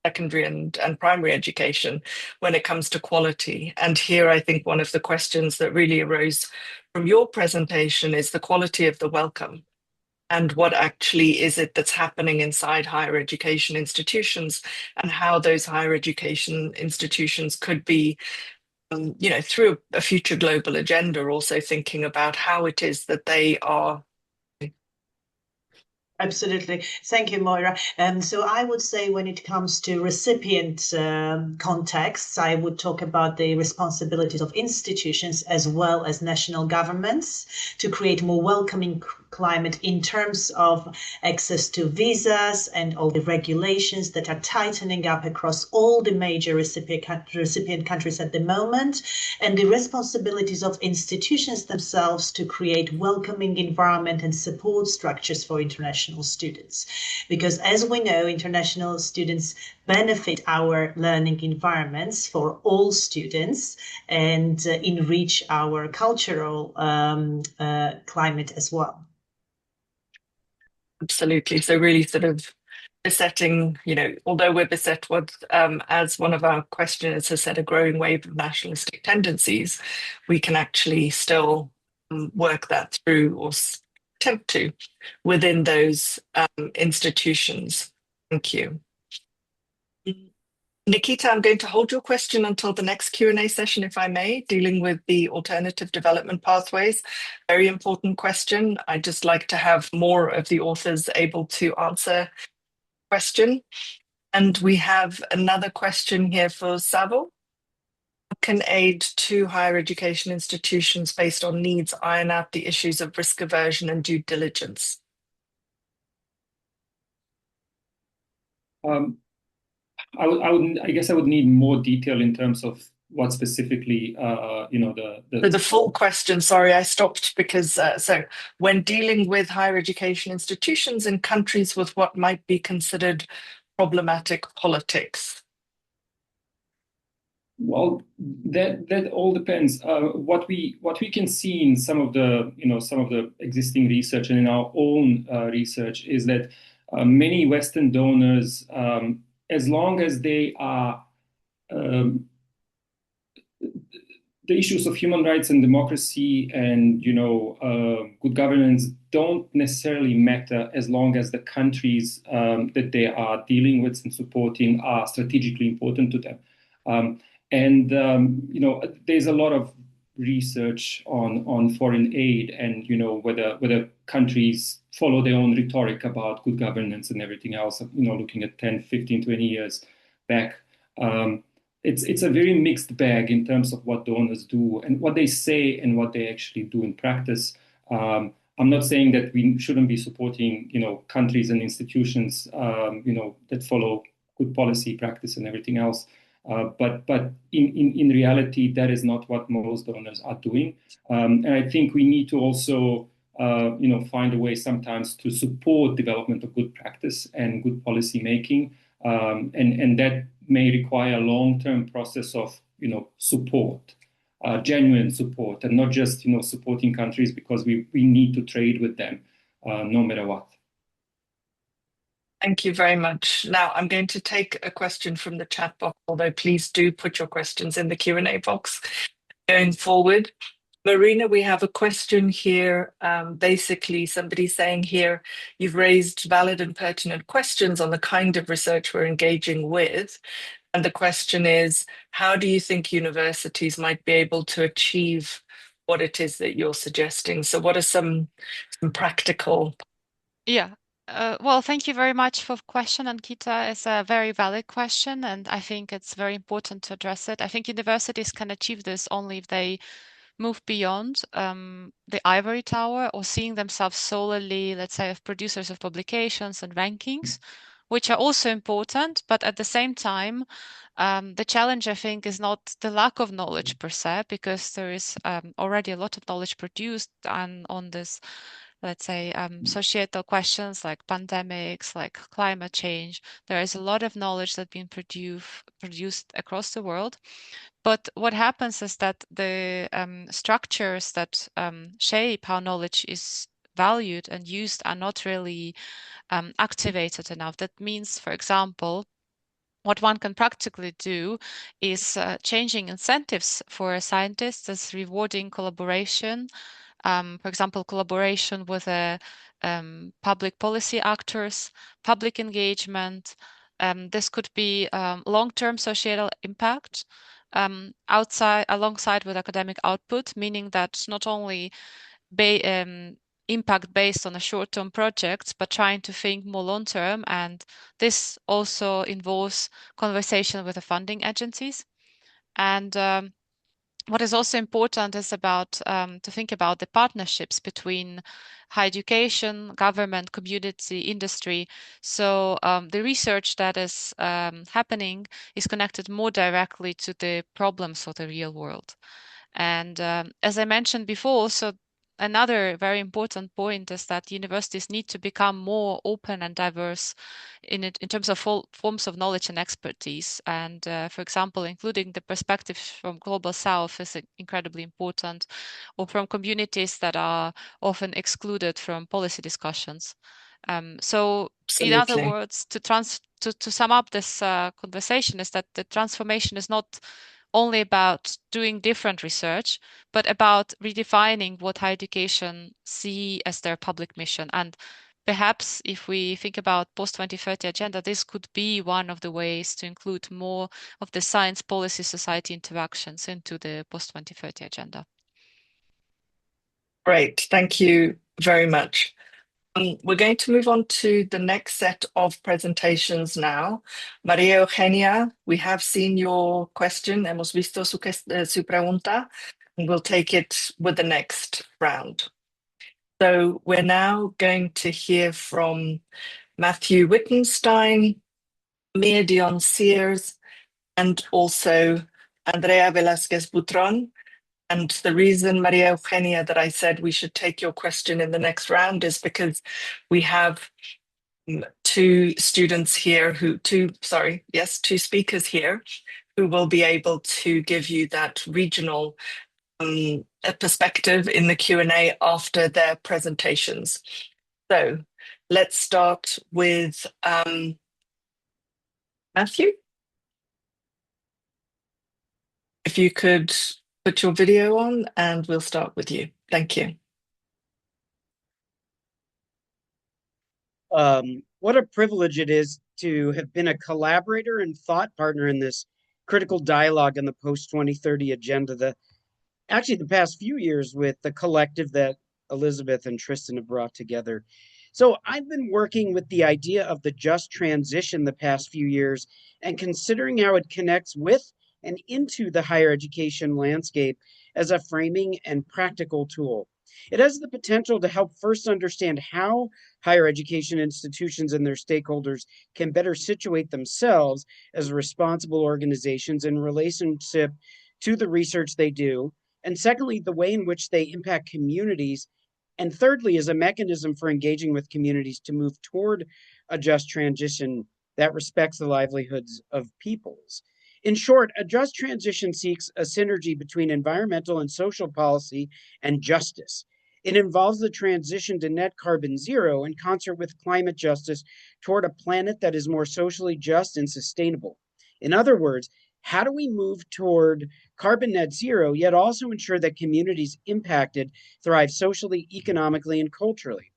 secondary and primary education when it comes to quality. And here I think one of the questions that really arose from your presentation is the quality of the welcome. And what actually is it that's happening inside higher education institutions, and how those higher education institutions could be, through a future global agenda, also thinking about how it is that they are. Absolutely. Thank you, Moira. So I would say when it comes to recipient contexts, I would talk about the responsibilities of institutions as well as national governments to create more welcoming climate in terms of access to visas and all the regulations that are tightening up across all the major recipient countries at the moment, and the responsibilities of institutions themselves to create welcoming environment and support structures for international students. Because as we know, international students benefit our learning environments for all students and enrich our cultural climate as well. Absolutely. So really sort of besetting, although we're beset with, as one of our questioners has said, a growing wave of nationalistic tendencies, we can actually still work that through or attempt to within those institutions. Thank you. Nikita, I'm going to hold your question until the next Q&A session, if I may, dealing with the alternative development pathways. Very important question. I'd just like to have more of the authors able to answer the question. And we have another question here for Savo. How can aid to higher education institutions based on needs iron out the issues of risk aversion and due diligence? I guess I would need more detail in terms of what specifically, The full question, sorry, I stopped because, so when dealing with higher education institutions in countries with what might be considered problematic politics. Well, that all depends. What we can see in some of the existing research and in our own research is that many Western donors, as long as they are the issues of human rights and democracy and good governance don't necessarily matter as long as the countries that they are dealing with and supporting are strategically important to them. There's a lot of research on foreign aid and whether countries follow their own rhetoric about good governance and everything else, looking at 10, 15, 20 years back. It's a very mixed bag in terms of what donors do and what they say and what they actually do in practice. I'm not saying that we shouldn't be supporting, countries and institutions, that follow good policy practice and everything else. But in reality, that is not what most donors are doing. And I think we need to also, find a way sometimes to support development of good practice and good policy making. And that may require a long-term process of, support. Genuine support, and not just supporting countries because we need to trade with them no matter what. Thank you very much. Now I'm going to take a question from the chat box, although please do put your questions in the Q&A box going forward. Marina, we have a question here. Basically, somebody saying here, you've raised valid and pertinent questions on the kind of research we're engaging with. And the question is, how do you think universities might be able to achieve what it is that you're suggesting? So what are some practical? Yeah. Well, thank you very much for the question, Ankita. It's a very valid question, and I think it's very important to address it. I think universities can achieve this only if they move beyond the ivory tower or seeing themselves solely, let's say, as producers of publications and rankings, which are also important, but at the same time, the challenge, I think, is not the lack of knowledge per se, because there is already a lot of knowledge produced and on this, let's say, societal questions like pandemics, like climate change. There is a lot of knowledge that's been produced across the world. But what happens is that the structures that shape how knowledge is valued and used are not really activated enough. That means, for example, what one can practically do is changing incentives for scientists as rewarding collaboration. For example, collaboration with public policy actors, public engagement. This could be long-term societal impact alongside with academic output, meaning that not only impact based on a short-term projects, but trying to think more long-term. And this also involves conversation with the funding agencies. And what is also important is about to think about the partnerships between higher education, government, community, industry. So the research that is happening is connected more directly to the problems of the real world. And as I mentioned before, so another very important point is that universities need to become more open and diverse in terms of forms of knowledge and expertise. And for example, including the perspective from Global South is incredibly important, or from communities that are often excluded from policy discussions. So in other Absolutely. words, to sum up this conversation is that the transformation is not only about doing different research, but about redefining what higher education see as their public mission. And perhaps if we think about post-2030 agenda, this could be one of the ways to include more of the science policy society interactions into the post-2030 agenda. Great, thank you very much. We're going to move on to the next set of presentations now. Maria Eugenia, we have seen your question, hemos visto su pregunta, and we'll take it with the next round. So we're now going to hear from Matthew Wittenstein, Mia Dion Sears, and also Andrea Velasquez Butron. And the reason, Maria Eugenia, that I said we should take your question in the next round is because we have two speakers here who will be able to give you that regional perspective in the Q&A after their presentations. So let's start with Matthew. If you could put your video on and we'll start with you. Thank you. What a privilege it is to have been a collaborator and thought partner in this critical dialogue on the post-2030 agenda. The past few years with the collective that Elizabeth and Tristan have brought together. So I've been working with the idea of the just transition the past few years and considering how it connects with and into the higher education landscape as a framing and practical tool. It has the potential to help first understand how higher education institutions and their stakeholders can better situate themselves as responsible organizations in relationship to the research they do, and secondly, the way in which they impact communities, and thirdly, as a mechanism for engaging with communities to move toward a just transition that respects the livelihoods of peoples. In short, a just transition seeks a synergy between environmental and social policy and justice. It involves the transition to net carbon zero in concert with climate justice toward a planet that is more socially just and sustainable. In other words, how do we move toward carbon net zero, yet also ensure that communities impacted thrive socially, economically, and culturally?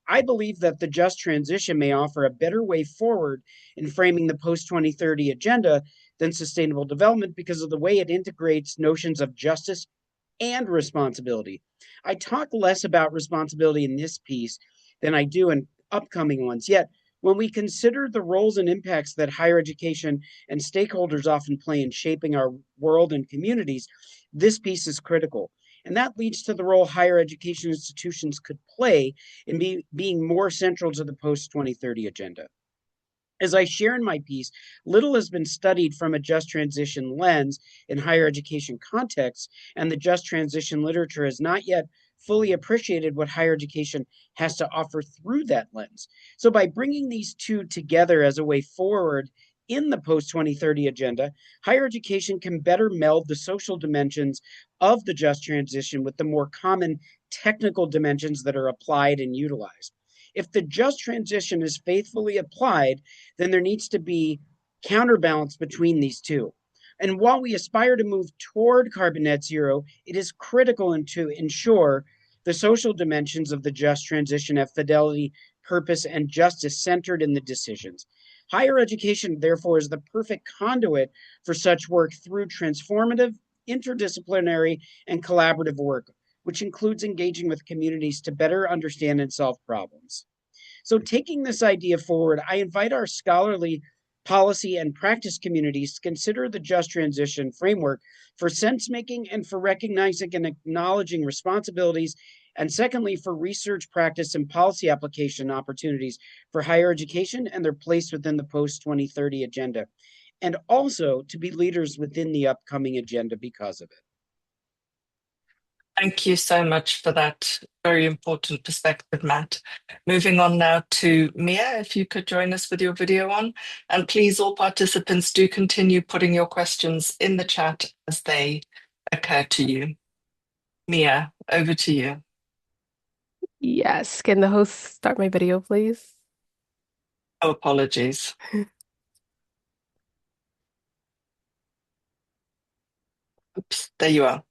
I believe that the just transition may offer a better way forward in framing the post 2030 agenda than sustainable development because of the way it integrates notions of justice and responsibility. I talk less about responsibility in this piece than I do in upcoming ones. Yet, when we consider the roles and impacts that higher education and stakeholders often play in shaping our world and communities, this piece is critical. And that leads to the role higher education institutions could play in being more central to the post 2030 agenda. As I share in my piece, little has been studied from a just transition lens in higher education contexts, and the just transition literature has not yet fully appreciated what higher education has to offer through that lens. So, by bringing these two together as a way forward in the post 2030 agenda, higher education can better meld the social dimensions of the just transition with the more common technical dimensions that are applied and utilized. If the just transition is faithfully applied, then there needs to be counterbalance between these two. And while we aspire to move toward carbon net zero, it is critical to ensure the social dimensions of the just transition have fidelity, purpose, and justice centered in the decisions. Higher education, therefore, is the perfect conduit for such work through transformative, interdisciplinary, and collaborative work, which includes engaging with communities to better understand and solve problems. So, taking this idea forward, I invite our scholarly, policy, and practice communities to consider the just transition framework for sense making and for recognizing and acknowledging responsibilities, and secondly, for research, practice, and policy application opportunities for higher education and their place within the post 2030 agenda, and also to be leaders within the upcoming agenda because of it. Thank you so much for that very important perspective, Matt. Moving on now to Mia, if you could join us with your video on. And please, all participants, do continue putting your questions in the chat as they occur to you. Mia, over to you. Yes, can the host start my video, please? Oh, apologies. Oops, there you are.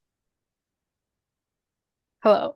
Hello.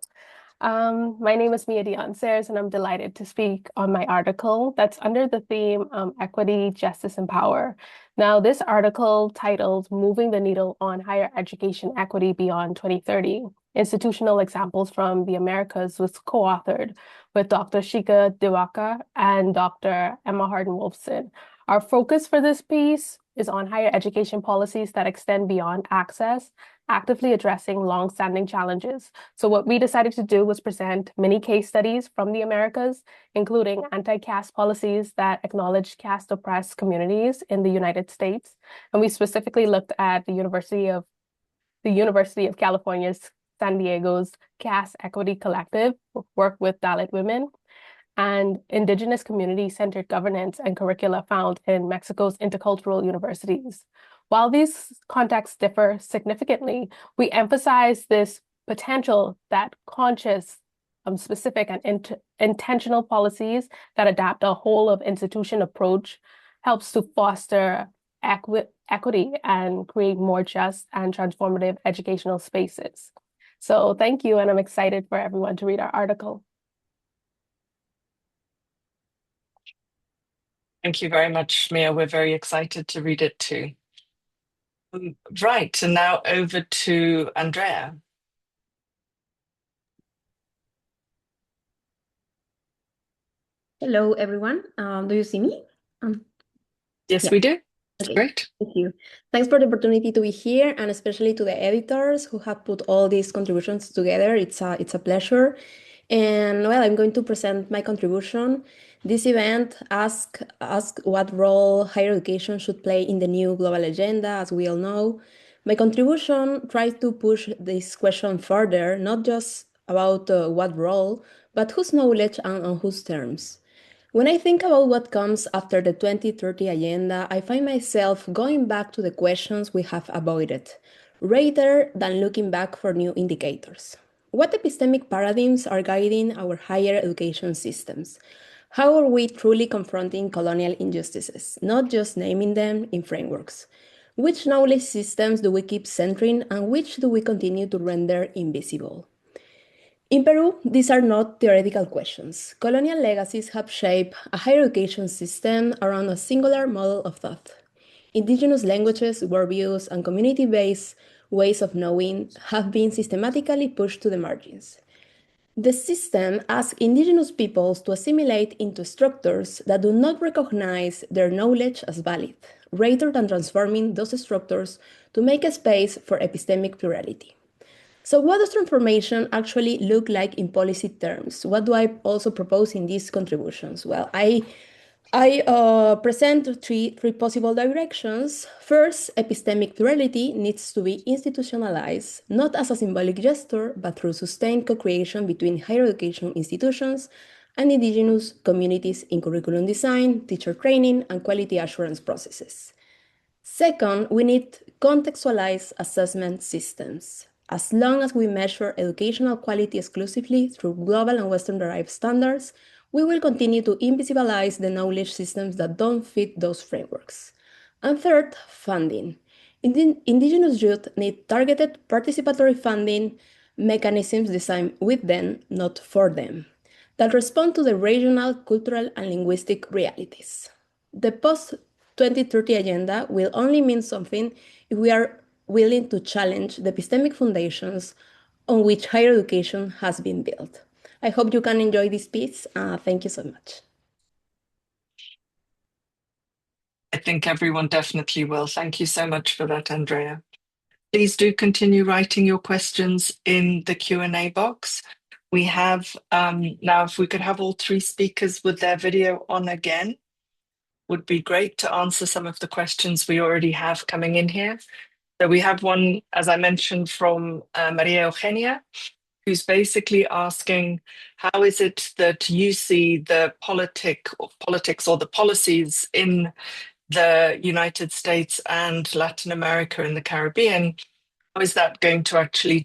My name is Mia Dion-Sayers, and I'm delighted to speak on my article that's under the theme Equity, Justice, and Power. Now, this article titled Moving the Needle on Higher Education Equity Beyond 2030, Institutional Examples from the Americas was co-authored with Dr. Shika Diwakar and Dr. Emma Hardin-Wolfson. Our focus for this piece is on higher education policies that extend beyond access, actively addressing long-standing challenges. So what we decided to do was present many case studies from the Americas, including anti-caste policies that acknowledge caste-oppressed communities in the United States. And we specifically looked at the University of California's San Diego's Caste Equity Collective, work with Dalit women, and indigenous community-centered governance and curricula found in Mexico's intercultural universities. While these contexts differ significantly, we emphasize this potential that conscious, specific, and intentional policies that adapt a whole of institution approach helps to foster equity and create more just and transformative educational spaces. So thank you, and I'm excited for everyone to read our article. Thank you very much, Mia. We're very excited to read it too. Right, and now over to Andrea. Hello, everyone. Do you see me? Yes, yeah. we do. That's great. Thank you. Thanks for the opportunity to be here, and especially to the editors who have put all these contributions together. It's a pleasure. And well, I'm going to present my contribution. This event asks what role higher education should play in the new global agenda, as we all know. My contribution tries to push this question further, not just about what role, but whose knowledge and on whose terms. When I think about what comes after the 2030 agenda, I find myself going back to the questions we have avoided, rather than looking back for new indicators. What epistemic paradigms are guiding our higher education systems? How are we truly confronting colonial injustices, not just naming them in frameworks? Which knowledge systems do we keep centering and which do we continue to render invisible? In Peru, these are not theoretical questions. Colonial legacies have shaped a higher education system around a singular model of thought. Indigenous languages, worldviews, and community based ways of knowing have been systematically pushed to the margins. The system asks indigenous peoples to assimilate into structures that do not recognize their knowledge as valid, rather than transforming those structures to make a space for epistemic plurality. So what does transformation actually look like in policy terms? What do I also propose in these contributions? Well, I present three possible directions. First, epistemic plurality needs to be institutionalized, not as a symbolic gesture, but through sustained co-creation between higher education institutions and indigenous communities in curriculum design, teacher training, and quality assurance processes. Second, we need contextualized assessment systems. As long as we measure educational quality exclusively through global and Western derived standards, we will continue to invisibilize the knowledge systems that don't fit those frameworks. And third, funding. Indigenous youth need targeted participatory funding mechanisms designed with them, not for them, that respond to the regional, cultural, and linguistic realities. The post-2030 agenda will only mean something if we are willing to challenge the epistemic foundations on which higher education has been built. I hope you can enjoy this piece. Thank you so much. I think everyone definitely will. Thank you so much for that, Andrea. Please do continue writing your questions in the Q&A box. We have, now if we could have all three speakers with their video on again, would be great to answer some of the questions we already have coming in here. So we have one, as I mentioned, from Maria Eugenia, who's basically asking, how is it that you see the politics or the policies in the United States and Latin America and the Caribbean? How is that going to actually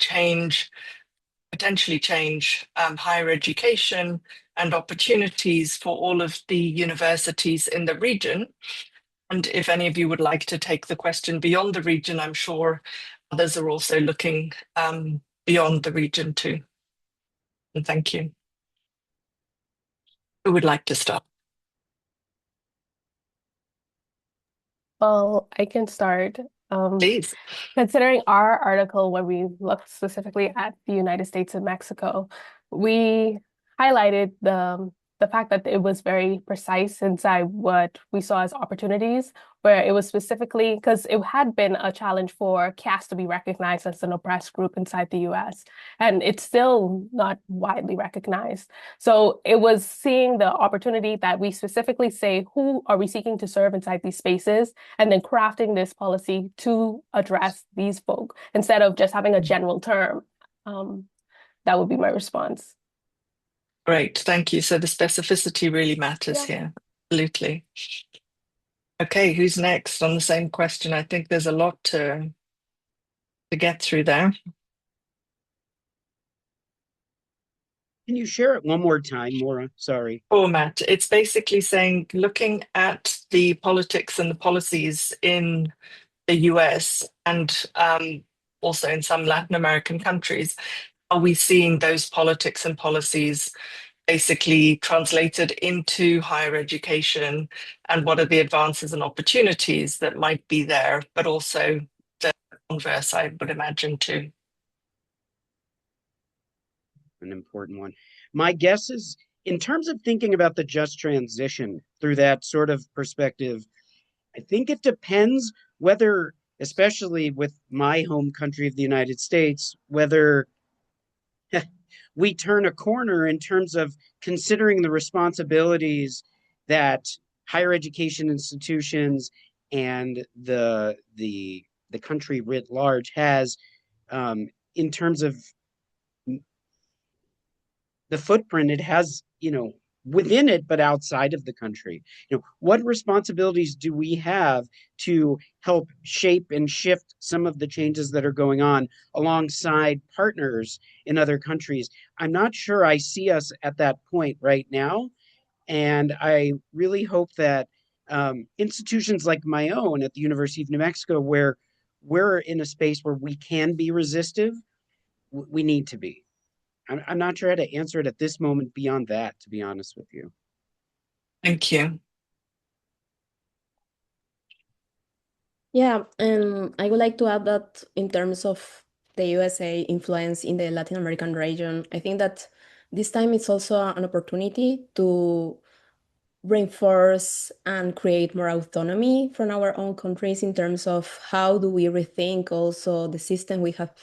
potentially change higher education and opportunities for all of the universities in the region? And if any of you would like to take the question beyond the region, I'm sure others are also looking beyond the region too. And thank you. Who would like to start? Well, I can start. Please. Considering our article, where we looked specifically at the United States and Mexico, we highlighted the fact that it was very precise inside what we saw as opportunities, where it was specifically because it had been a challenge for caste to be recognized as an oppressed group inside the US, and it's still not widely recognized. So it was seeing the opportunity that we specifically say, who are we seeking to serve inside these spaces, and then crafting this policy to address these folk instead of just having a general term. That would be my response. Great, thank you. So the specificity really matters here. Absolutely. Okay, who's next on the same question? I think there's a lot to get through there. Can you share it one more time, Maura? Sorry. Format. It's basically saying, looking at the politics and the policies in the US and also in some Latin American countries, are we seeing those politics and policies basically translated into higher education, and what are the advances and opportunities that might be there, but also the converse, I would imagine, too. An important one. My guess is, in terms of thinking about the just transition through that sort of perspective, I think it depends whether, especially with my home country of the United States, whether we turn a corner in terms of considering the responsibilities that higher education institutions and the country writ large has, in terms of the footprint it has, within it, but outside of the country. What responsibilities do we have to help shape and shift some of the changes that are going on alongside partners in other countries? I'm not sure I see us at that point right now. And I really hope that institutions like my own at the University of New Mexico, where we're in a space where we can be resistive, we need to be. I'm not sure how to answer it at this moment beyond that, to be honest with you. Thank you. Yeah, and I would like to add that in terms of the USA influence in the Latin American region, I think that this time it's also an opportunity to reinforce and create more autonomy from our own countries in terms of how do we rethink also the system we have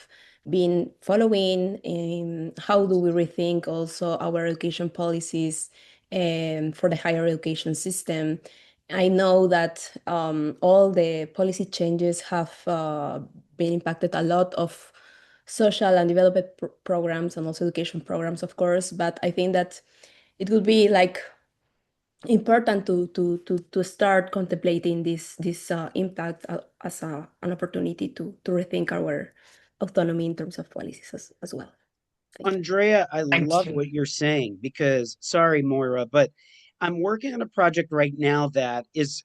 been following, and how do we rethink also our education policies for the higher education system. I know that all the policy changes have been impacted a lot of social and development programs and also education programs, of course, but I think that it would be like important to start contemplating this impact as an opportunity to rethink our autonomy in terms of policies as well. Thank you. Andrea, I Thank love you. what you're saying because, sorry, Moira, but I'm working on a project right now that is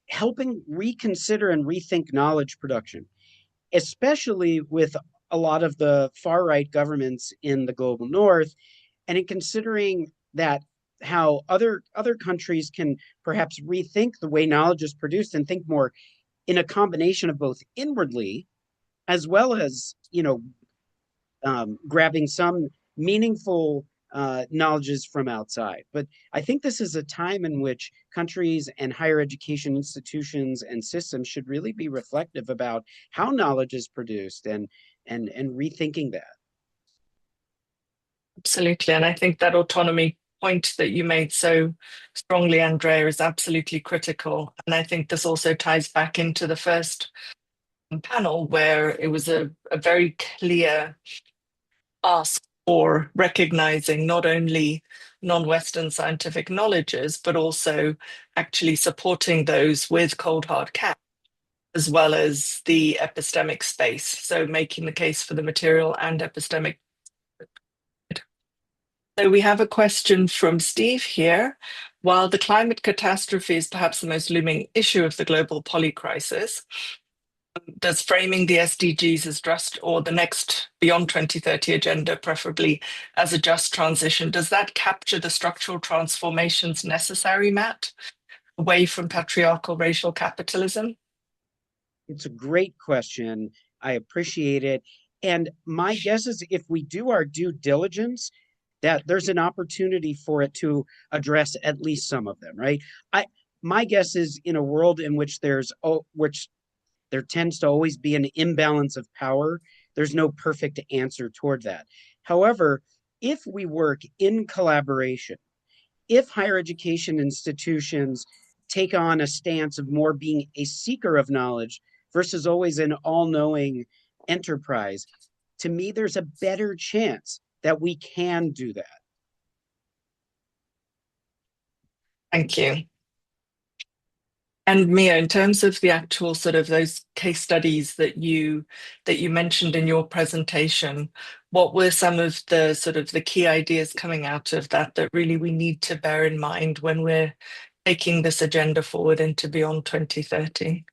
helping reconsider and rethink knowledge production, especially with a lot of the far right governments in the global north, and in considering that how other countries can perhaps rethink the way knowledge is produced and think more in a combination of both inwardly as well as grabbing some meaningful knowledges from outside. But I think this is a time in which countries and higher education institutions and systems should really be reflective about how knowledge is produced and rethinking that. Absolutely. And I think that autonomy point that you made so strongly, Andrea, is absolutely critical. And I think this also ties back into the first panel where it was a very clear ask for recognizing not only non-Western scientific knowledges, but also actually supporting those with cold hard facts, as well as the epistemic space. So making the case for the material and epistemic. So we have a question from Steve here. While the climate catastrophe is perhaps the most looming issue of the global poly crisis, does framing the SDGs as just, or the next beyond 2030 agenda, preferably as a just transition, does that capture the structural transformations necessary, Matt, away from patriarchal racial capitalism? It's a great question. I appreciate it. And my guess is if we do our due diligence, that there's an opportunity for it to address at least some of them, right? My guess is in a world in which there tends to always be an imbalance of power, there's no perfect answer toward that. However, if we work in collaboration, if higher education institutions take on a stance of more being a seeker of knowledge versus always an all-knowing enterprise, to me, there's a better chance that we can do that. Thank you. And Mia, in terms of the actual sort of those case studies that you mentioned in your presentation, what were some of the sort of the key ideas coming out of that really we need to bear in mind when we're taking this agenda forward into beyond 2030?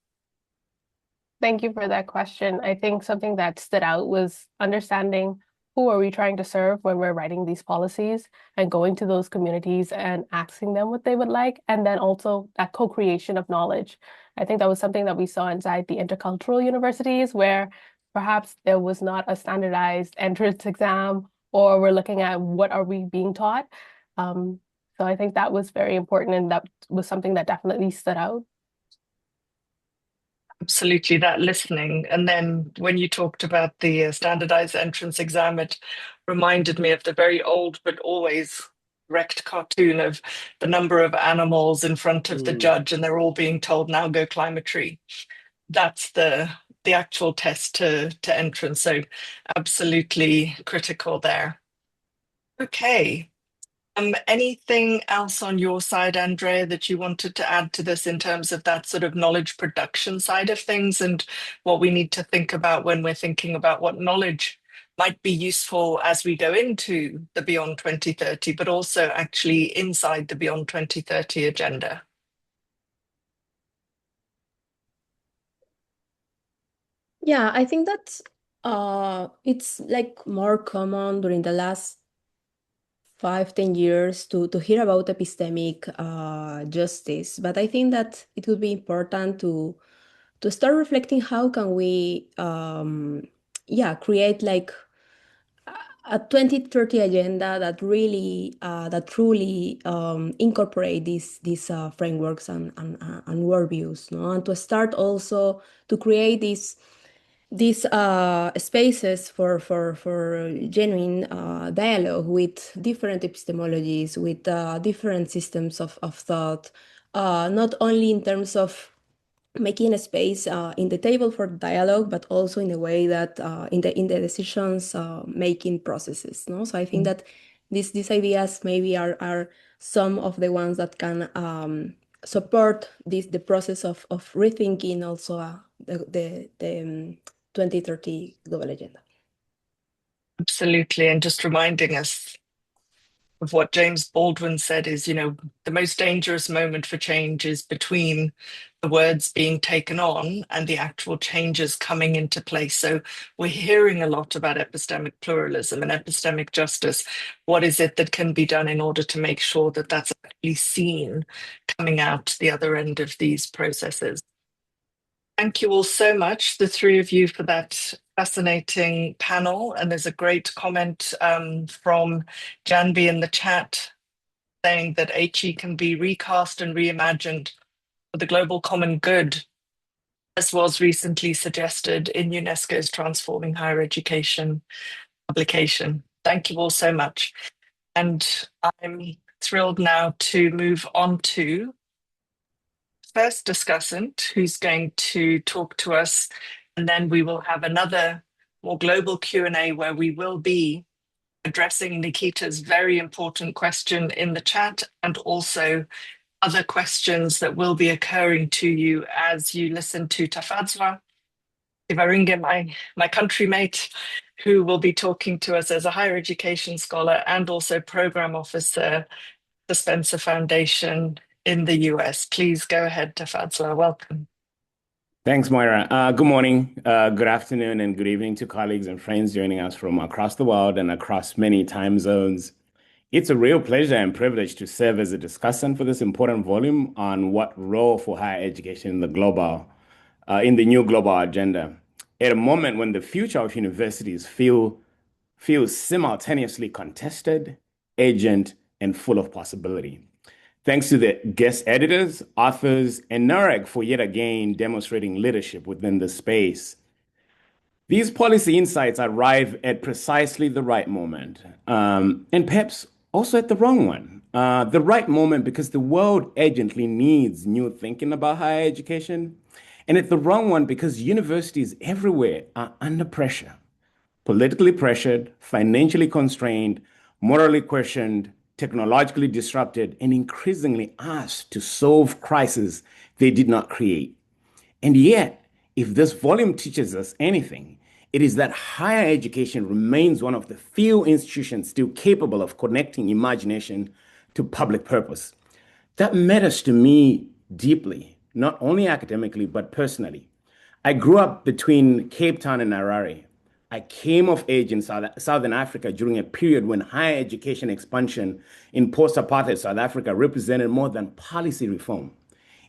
Thank you for that question. I think something that stood out was understanding who are we trying to serve when we're writing these policies and going to those communities and asking them what they would like. And then also that co-creation of knowledge. I think that was something that we saw inside the intercultural universities where perhaps there was not a standardized entrance exam, or we're looking at what are we being taught. So I think that was very important, and that was something that definitely stood out. Absolutely, that listening. And then when you talked about the standardized entrance exam, it reminded me of the very old but always correct cartoon of the number of animals in front of the judge, and they're all being told, now go climb a tree. That's the actual test to entrance. So absolutely critical there. Okay. Anything else on your side, Andrea, that you wanted to add to this in terms of that sort of knowledge production side of things and what we need to think about when we're thinking about what knowledge might be useful as we go into the Beyond 2030, but also actually inside the Beyond 2030 agenda? Yeah, I think that it's like more common during the last 5, 10 years to hear about epistemic justice, but I think that it would be important to start reflecting how can we create like a 2030 agenda that really that truly incorporate these frameworks and worldviews, no? And to start also to create these spaces for genuine dialogue with different epistemologies, with different systems of thought, not only in terms of making a space in the table for dialogue, but also in the way that in the decisions making processes. No, so I think that these ideas maybe are some of the ones that can support the process of rethinking also the 2030 global agenda. Absolutely. And just reminding us of what James Baldwin said is, the most dangerous moment for change is between the words being taken on and the actual changes coming into place. So we're hearing a lot about epistemic pluralism and epistemic justice. What is it that can be done in order to make sure that that's actually seen coming out the other end of these processes? Thank you all so much, the three of you, for that fascinating panel. And there's a great comment from Janvi in the chat saying that HE can be recast and reimagined for the global common good, as was recently suggested in UNESCO's Transforming Higher Education publication. Thank you all so much. And I'm thrilled now to move on to first discussant who's going to talk to us, and then we will have another more global Q&A where we will be addressing Nikita's very important question in the chat and also other questions that will be occurring to you as you listen to Tafadzwa Ivaringe, my countrymate, who will be talking to us as a higher education scholar and also program officer, the Spencer Foundation in the US. Please go ahead, Tafadzwa. Welcome. Thanks, Moira. Good morning, good afternoon, and good evening to colleagues and friends joining us from across the world and across many time zones. It's a real pleasure and privilege to serve as a discussant for this important volume on what role for higher education in the new global agenda. At a moment when the future of universities feels simultaneously contested, urgent, and full of possibility. Thanks to the guest editors, authors, and NUREG for yet again demonstrating leadership within the space. These policy insights arrive at precisely the right moment, and perhaps also at the wrong one. The right moment because the world urgently needs new thinking about higher education, and at the wrong one because universities everywhere are under pressure, politically pressured, financially constrained, morally questioned, technologically disrupted, and increasingly asked to solve crises they did not create. And yet, if this volume teaches us anything, it is that higher education remains one of the few institutions still capable of connecting imagination to public purpose. That matters to me deeply, not only academically, but personally. I grew up between Cape Town and Harare. I came of age in Southern Africa during a period when higher education expansion in post-apartheid South Africa represented more than policy reform.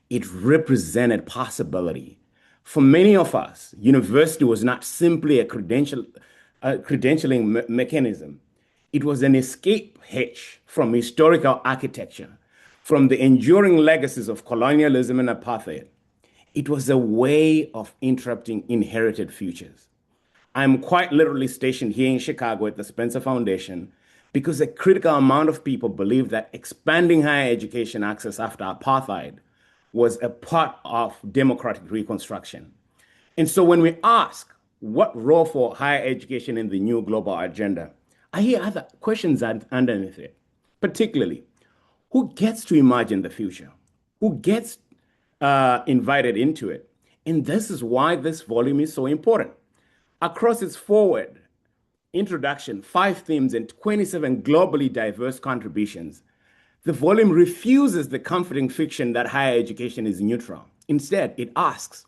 It represented possibility. For many of us, university was not simply a credentialing mechanism. It was an escape hatch from historical architecture, from the enduring legacies of colonialism and apartheid. It was a way of interrupting inherited futures. I'm quite literally stationed here in Chicago at the Spencer Foundation because a critical amount of people believe that expanding higher education access after apartheid was a part of democratic reconstruction. And so when we ask what role for higher education in the new global agenda, I hear other questions underneath it, particularly who gets to imagine the future? Who gets invited into it? And this is why this volume is so important. Across its forward introduction, 5 themes, and 27 globally diverse contributions, the volume refuses the comforting fiction that higher education is neutral. Instead, it asks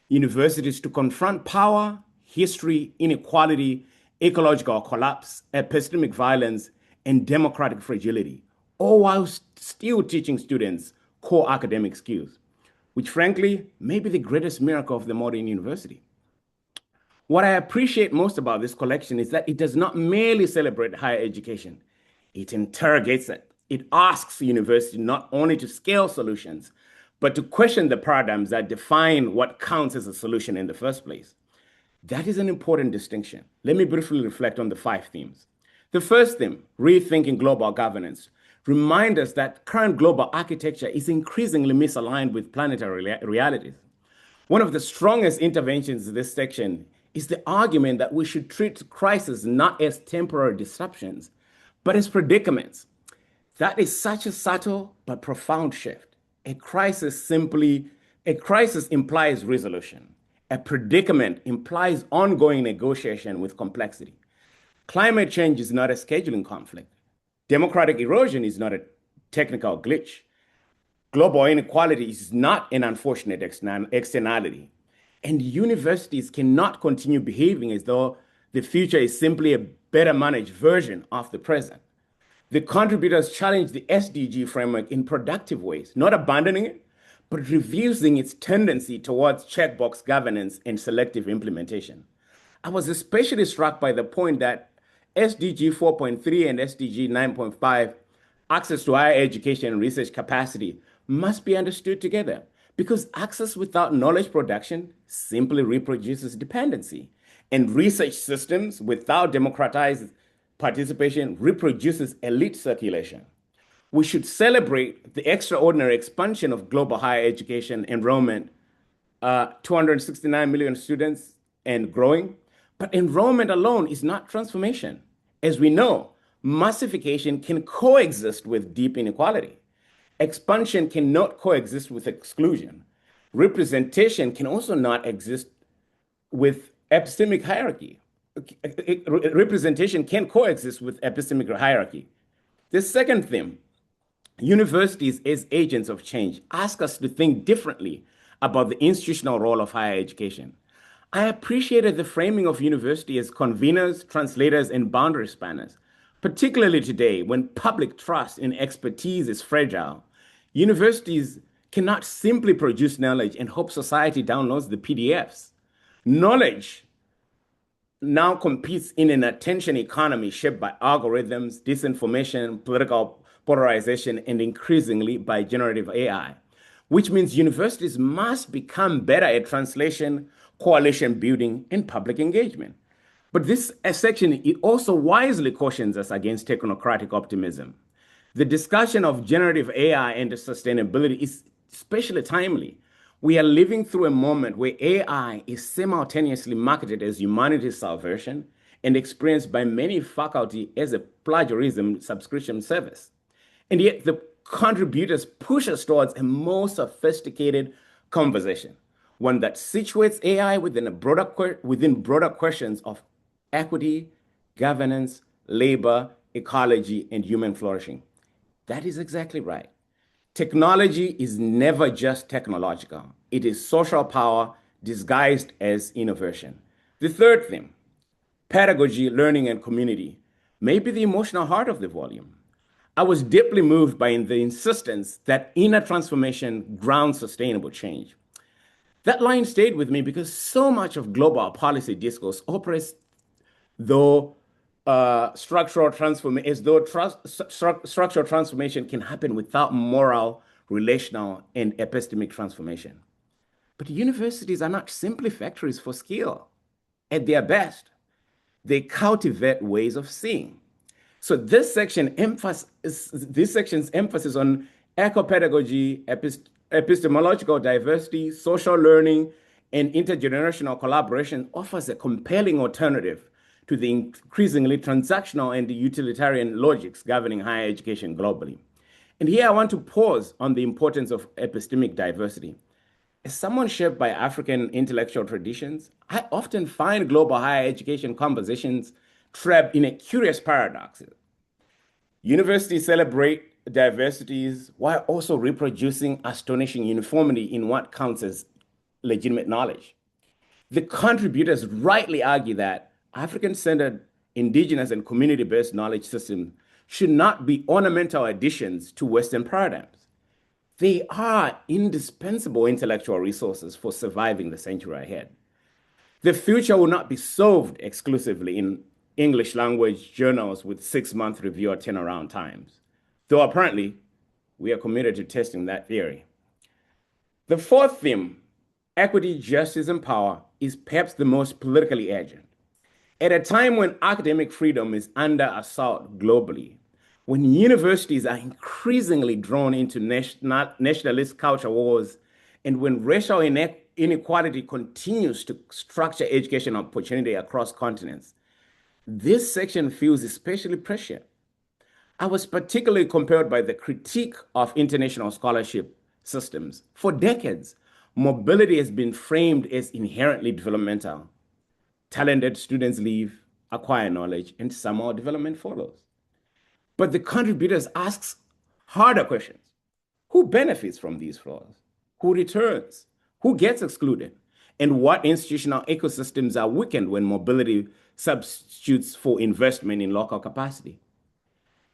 universities to confront power, history, inequality, ecological collapse, epistemic violence, and democratic fragility, all while still teaching students core academic skills, which frankly may be the greatest miracle of the modern university. What I appreciate most about this collection is that it does not merely celebrate higher education, it interrogates it. It asks universities not only to scale solutions, but to question the paradigms that define what counts as a solution in the first place. That is an important distinction. Let me briefly reflect on the 5 themes. The first theme, rethinking global governance, reminds us that current global architecture is increasingly misaligned with planetary realities. One of the strongest interventions in this section is the argument that we should treat crises not as temporary disruptions, but as predicaments. That is such a subtle but profound shift. A crisis implies resolution. A predicament implies ongoing negotiation with complexity. Climate change is not a scheduling conflict. Democratic erosion is not a technical glitch. Global inequality is not an unfortunate externality. And universities cannot continue behaving as though the future is simply a better managed version of the present. The contributors challenge the SDG framework in productive ways, not abandoning it, but reducing its tendency towards checkbox governance and selective implementation. I was especially struck by the point that SDG 4.3 and SDG 9.5, access to higher education and research capacity, must be understood together because access without knowledge production simply reproduces dependency, and research systems without democratized participation reproduces elite circulation. We should celebrate the extraordinary expansion of global higher education enrollment, 269 million students and growing. But enrollment alone is not transformation. As we know, massification can coexist with deep inequality. Expansion cannot coexist with exclusion. Representation can also not exist with epistemic hierarchy. Representation can coexist with epistemic hierarchy. The second theme, universities as agents of change, ask us to think differently about the institutional role of higher education. I appreciated the framing of university as conveners, translators, and boundary spanners, particularly today when public trust in expertise is fragile. Universities cannot simply produce knowledge and hope society downloads the PDFs. Knowledge now competes in an attention economy shaped by algorithms, disinformation, political polarization, and increasingly by generative AI, which means universities must become better at translation, coalition building, and public engagement. But this section, it also wisely cautions us against technocratic optimism. The discussion of generative AI and sustainability is especially timely. We are living through a moment where AI is simultaneously marketed as humanity's salvation and experienced by many faculty as a plagiarism subscription service. And yet the contributors push us towards a more sophisticated conversation, one that situates AI within broader questions of equity, governance, labor, ecology, and human flourishing. That is exactly right. Technology is never just technological. It is social power disguised as innovation. The third theme, pedagogy, learning, and community, may be the emotional heart of the volume. I was deeply moved by the insistence that inner transformation grounds sustainable change. That line stayed with me because so much of global policy discourse operates though structural transformation can happen without moral, relational, and epistemic transformation. But universities are not simply factories for skill. At their best, they cultivate ways of seeing. So this section's emphasis on eco-pedagogy, epistemological diversity, social learning, and intergenerational collaboration offers a compelling alternative to the increasingly transactional and utilitarian logics governing higher education globally. And here I want to pause on the importance of epistemic diversity. As someone shaped by African intellectual traditions, I often find global higher education conversations trapped in a curious paradox. Universities celebrate diversities while also reproducing astonishing uniformity in what counts as legitimate knowledge. The contributors rightly argue that African-centered, indigenous, and community-based knowledge systems should not be ornamental additions to Western paradigms. They are indispensable intellectual resources for surviving the century ahead. The future will not be solved exclusively in English language journals with 6-month review or turnaround times, though apparently we are committed to testing that theory. The fourth theme, equity, justice, and power, is perhaps the most politically urgent. At a time when academic freedom is under assault globally, when universities are increasingly drawn into nationalist culture wars, and when racial inequality continues to structure education opportunity across continents, this section feels especially prescient. I was particularly compelled by the critique of international scholarship systems. For decades, mobility has been framed as inherently developmental. Talented students leave, acquire knowledge, and somehow development follows. But the contributors ask harder questions. Who benefits from these flows? Who returns? Who gets excluded? And what institutional ecosystems are weakened when mobility substitutes for investment in local capacity?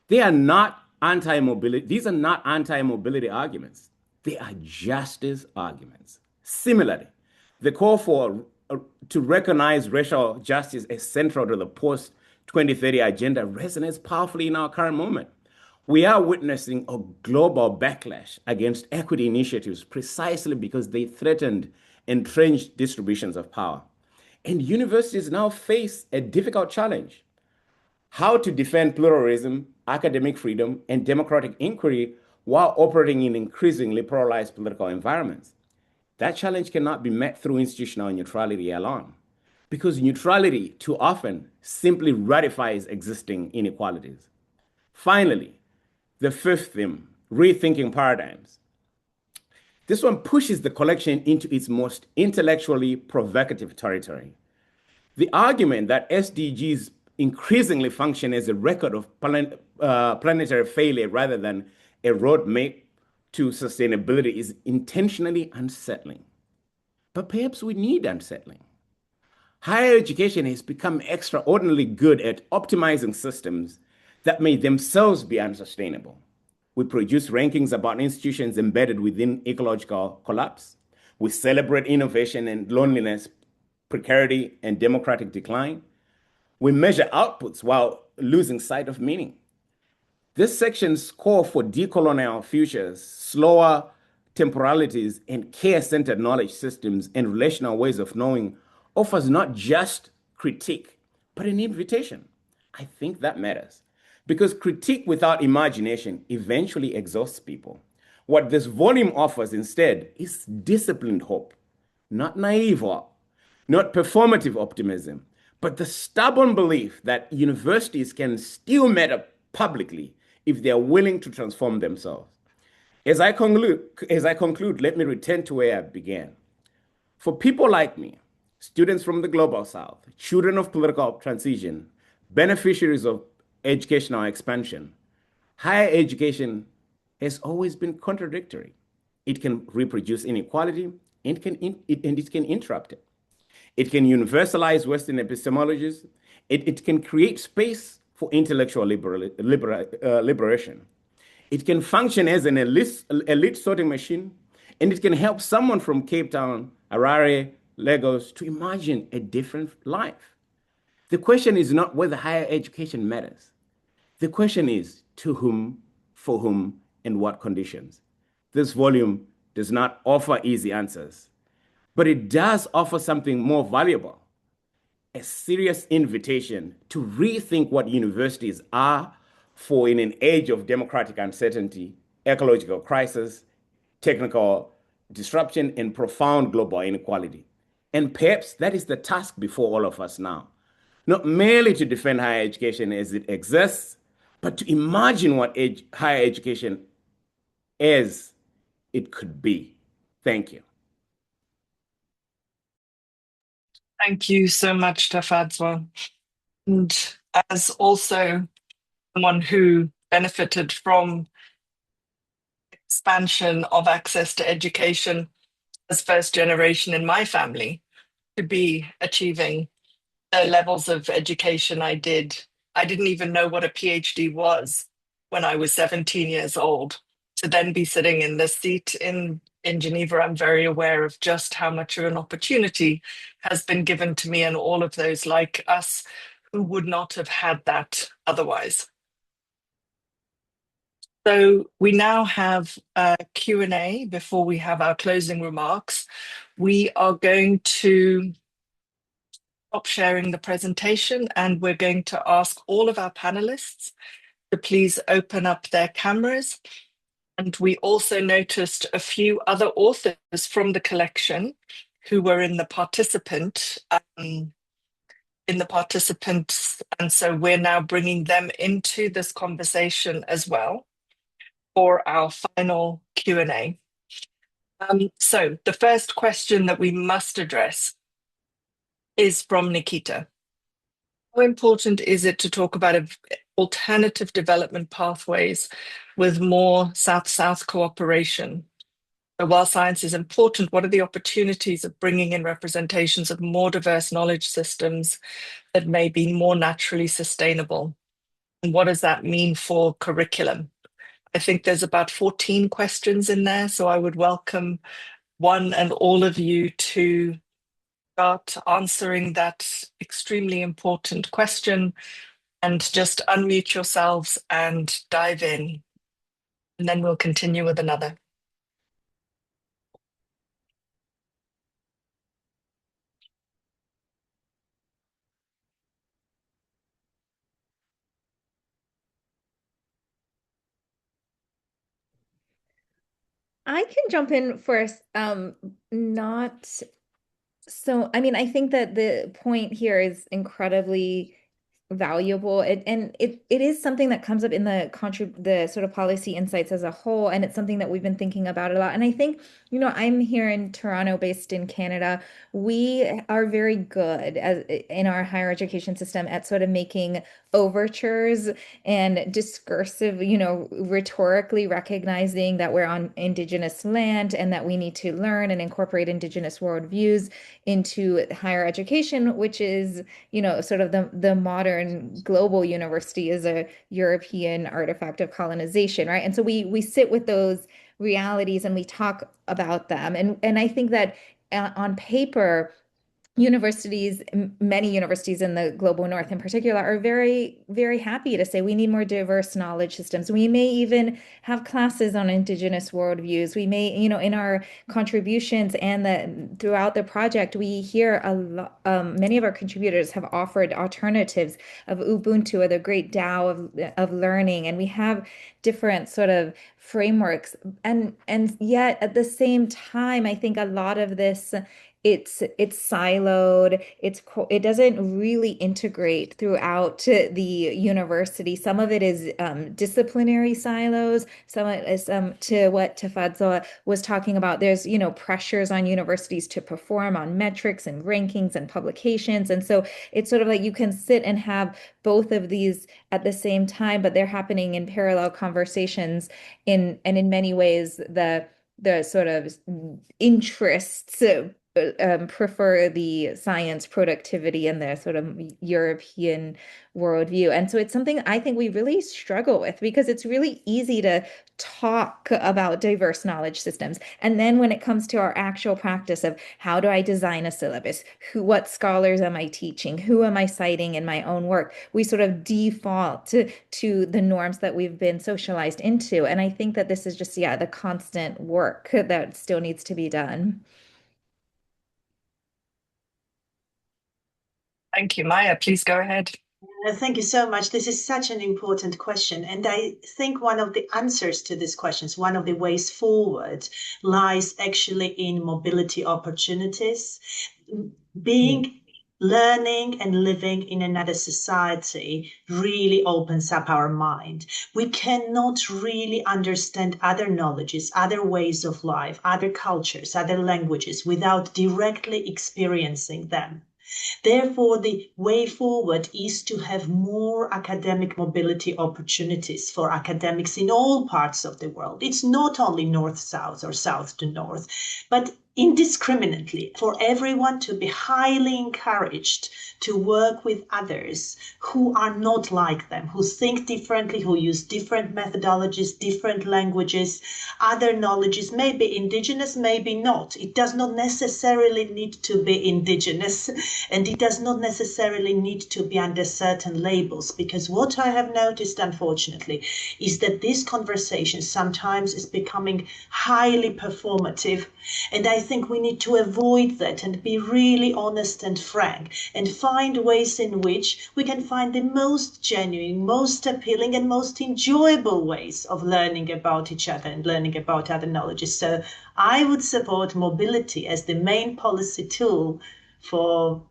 These are not anti-mobility arguments. They are justice arguments. Similarly, the call to recognize racial justice as central to the post-2030 agenda resonates powerfully in our current moment. We are witnessing a global backlash against equity initiatives precisely because they threatened entrenched distributions of power. And universities now face a difficult challenge: how to defend pluralism, academic freedom, and democratic inquiry while operating in increasingly polarized political environments. That challenge cannot be met through institutional neutrality alone, because neutrality too often simply ratifies existing inequalities. Finally, the fifth theme, rethinking paradigms. This one pushes the collection into its most intellectually provocative territory. The argument that SDGs increasingly function as a record of planetary failure rather than a roadmap to sustainability is intentionally unsettling. But perhaps we need unsettling. Higher education has become extraordinarily good at optimizing systems that may themselves be unsustainable. We produce rankings about institutions embedded within ecological collapse. We celebrate innovation and loneliness, precarity, and democratic decline. We measure outputs while losing sight of meaning. This section's call for decolonial futures, slower temporalities, and care-centered knowledge systems and relational ways of knowing offers not just critique, but an invitation. I think that matters, because critique without imagination eventually exhausts people. What this volume offers instead is disciplined hope, not naive hope, not performative optimism, but the stubborn belief that universities can still matter publicly if they are willing to transform themselves. As I conclude, let me return to where I began. For people like me, students from the Global South, children of political transition, beneficiaries of educational expansion, higher education has always been contradictory. It can reproduce inequality, and it can interrupt it. It can universalize Western epistemologies. It can create space for intellectual liberation. It can function as an elite sorting machine, and it can help someone from Cape Town, Harare, Lagos to imagine a different life. The question is not whether higher education matters. The question is to whom, for whom, and what conditions. This volume does not offer easy answers, but it does offer something more valuable, a serious invitation to rethink what universities are for in an age of democratic uncertainty, ecological crisis, technical disruption, and profound global inequality. And perhaps that is the task before all of us now. Not merely to defend higher education as it exists, but to imagine what higher education as it could be. Thank you. Thank you so much, Tafadzwa. And as also someone who benefited from expansion of access to education as first generation in my family, to be achieving the levels of education I did. I didn't even know what a PhD was when I was 17 years old. To then be sitting in this seat in Geneva, I'm very aware of just how much of an opportunity has been given to me and all of those like us who would not have had that otherwise. So we now have a Q&A before we have our closing remarks. We are going to stop sharing the presentation and we're going to ask all of our panelists to please open up their cameras. And we also noticed a few other authors from the collection who were in the participants. And so we're now bringing them into this conversation as well for our final Q&A. So the first question that we must address is from Nikita. How important is it to talk about alternative development pathways with more South-South cooperation? So while science is important, what are the opportunities of bringing in representations of more diverse knowledge systems that may be more naturally sustainable? And what does that mean for curriculum? I think there's about 14 questions in there, so I would welcome one and all of you to start answering that extremely important question and just unmute yourselves and dive in. And then we'll continue with another. I can jump in first. Not so, I mean, I think that the point here is incredibly valuable. It is something that comes up in the sort of policy insights as a whole, and it's something that we've been thinking about a lot. And I think, I'm here in Toronto, based in Canada. We are very good in our higher education system at sort of making overtures and discursive, rhetorically recognizing that we're on Indigenous land and that we need to learn and incorporate Indigenous worldviews into higher education, which is, sort of the modern global university is a European artifact of colonization, right? And so we sit with those realities and we talk about them. And I think that on paper, many universities in the global north in particular, are very, very happy to say we need more diverse knowledge systems. We may even have classes on Indigenous worldviews. We may, in our contributions and throughout the project, we hear a lot, many of our contributors have offered alternatives of Ubuntu or the great DAO of learning. And we have different sort of frameworks. And yet at the same time, I think a lot of this, it's siloed. It doesn't really integrate throughout the university. Some of it is disciplinary silos. Some of it is to what Tafadzwa was talking about. There's pressures on universities to perform on metrics and rankings and publications, and so it's sort of like you can sit and have both of these at the same time, but they're happening in parallel conversations. In many ways, the sort of interests prefer the science productivity and the sort of European worldview. And so it's something I think we really struggle with because it's really easy to talk about diverse knowledge systems. And then when it comes to our actual practice of how do I design a syllabus, what scholars am I teaching, who am I citing in my own work, we sort of default to the norms that we've been socialized into. And I think that this is just, the constant work that still needs to be done. Thank you. Maya, please go ahead. Thank you so much. This is such an important question. And I think one of the answers to these questions, one of the ways forward, lies actually in mobility opportunities. Being learning and living in another society really opens up our mind. We cannot really understand other knowledges, other ways of life, other cultures, other languages without directly experiencing them. Therefore, the way forward is to have more academic mobility opportunities for academics in all parts of the world. It's not only north-south or south to north, but indiscriminately for everyone to be highly encouraged to work with others who are not like them, who think differently, who use different methodologies, different languages, other knowledges, maybe indigenous, maybe not. It does not necessarily need to be indigenous, and it does not necessarily need to be under certain labels, because what I have noticed, unfortunately, is that this conversation sometimes is becoming highly performative. And I think we need to avoid that and be really honest and frank and find ways in which we can find the most genuine, most appealing, and most enjoyable ways of learning about each other and learning about other knowledges. So I would support mobility as the main policy tool for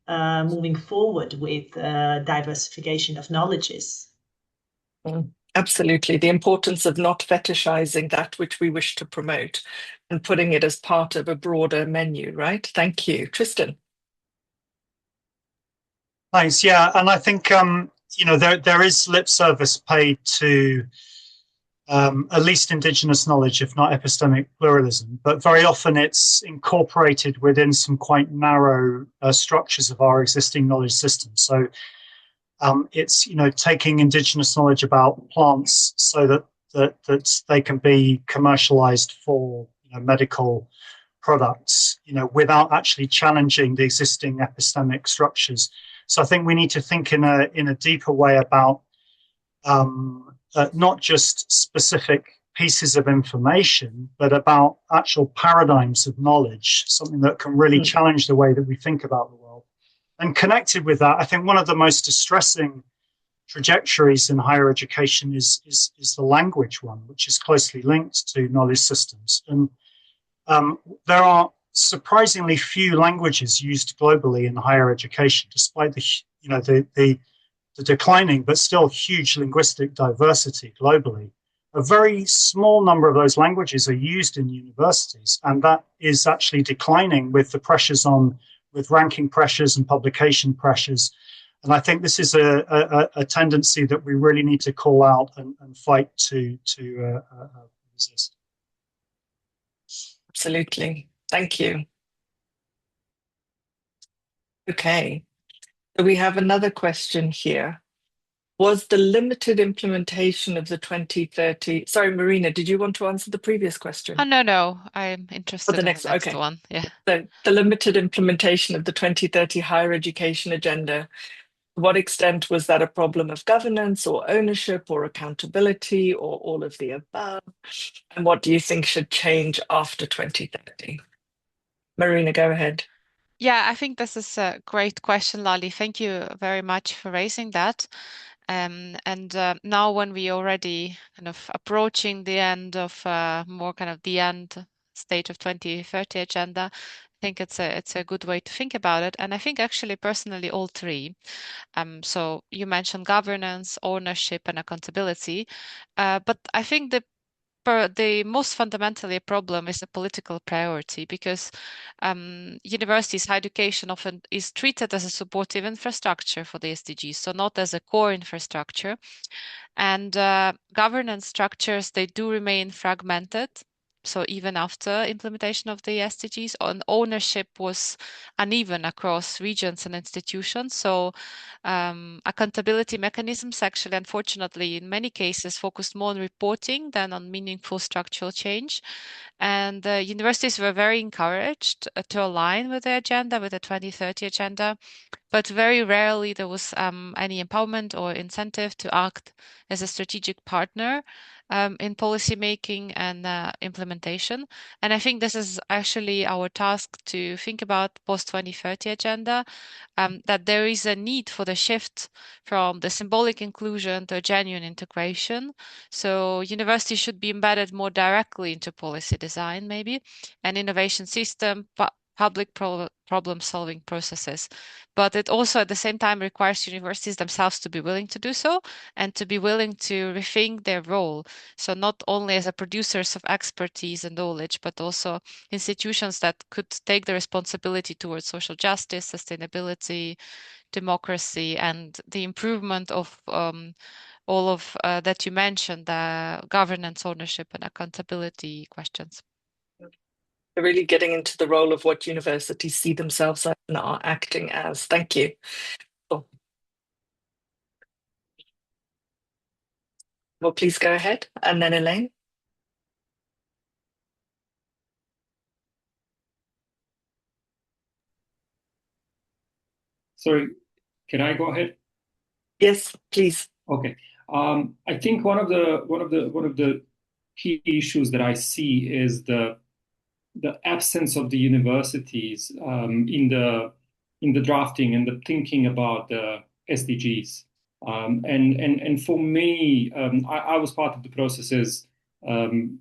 moving forward with diversification of knowledges. Absolutely. The importance of not fetishizing that which we wish to promote and putting it as part of a broader menu, right? Thank you. Tristan. Thanks. Yeah, and I think there is lip service paid to at least indigenous knowledge, if not epistemic pluralism, but very often it's incorporated within some quite narrow structures of our existing knowledge system. So it's taking indigenous knowledge about plants so that they can be commercialized for medical products, without actually challenging the existing epistemic structures. So I think we need to think in a deeper way about not just specific pieces of information, but about actual paradigms of knowledge, something that can really challenge the way that we think about the world. And connected with that, I think one of the most distressing trajectories in higher education is the language one, which is closely linked to knowledge systems. And there are surprisingly few languages used globally in higher education, despite the declining but still huge linguistic diversity globally. A very small number of those languages are used in universities, and that is actually declining with the pressures with ranking pressures and publication pressures. And I think this is a tendency that we really need to call out and fight to resist. Absolutely. Thank you. Okay. So we have another question here. Was the limited implementation of the 2030... Sorry, Marina, did you want to answer the previous question? Oh, no. I'm interested in the next okay. one. Yeah. So the limited implementation of the 2030 higher education agenda, to what extent was that a problem of governance or ownership or accountability or all of the above? And what do you think should change after 2030? Marina, go ahead. Yeah, I think this is a great question, Lali. Thank you very much for raising that. Now when we already kind of approaching the end of more kind of the end stage of 2030 agenda, I think it's a good way to think about it. And I think actually personally all three. So you mentioned governance, ownership, and accountability. But I think the most fundamentally a problem is a political priority, because universities, higher education often is treated as a supportive infrastructure for the SDGs, so not as a core infrastructure. And governance structures, they do remain fragmented. So even after implementation of the SDGs, ownership was uneven across regions and institutions. So accountability mechanisms actually, unfortunately, in many cases focused more on reporting than on meaningful structural change. And universities were very encouraged to align with the agenda, with the 2030 agenda, but very rarely there was any empowerment or incentive to act as a strategic partner in policy making and implementation. And I think this is actually our task to think about post-2030 agenda, that there is a need for the shift from the symbolic inclusion to a genuine integration. So universities should be embedded more directly into policy design, maybe, and innovation system, public problem-solving processes. But it also at the same time requires universities themselves to be willing to do so and to be willing to rethink their role. So not only as a producers of expertise and knowledge, but also institutions that could take the responsibility towards social justice, sustainability, democracy, and the improvement of all of that you mentioned, governance, ownership, and accountability questions. Really getting into the role of what universities see themselves as and are acting as. Thank you. Cool. Well, please go ahead. And then Elaine. Sorry, can I go ahead? Yes, please. Okay. I think one of the key issues that I see is the absence of the universities in the drafting and the thinking about the SDGs. And for me, I was part of the processes, one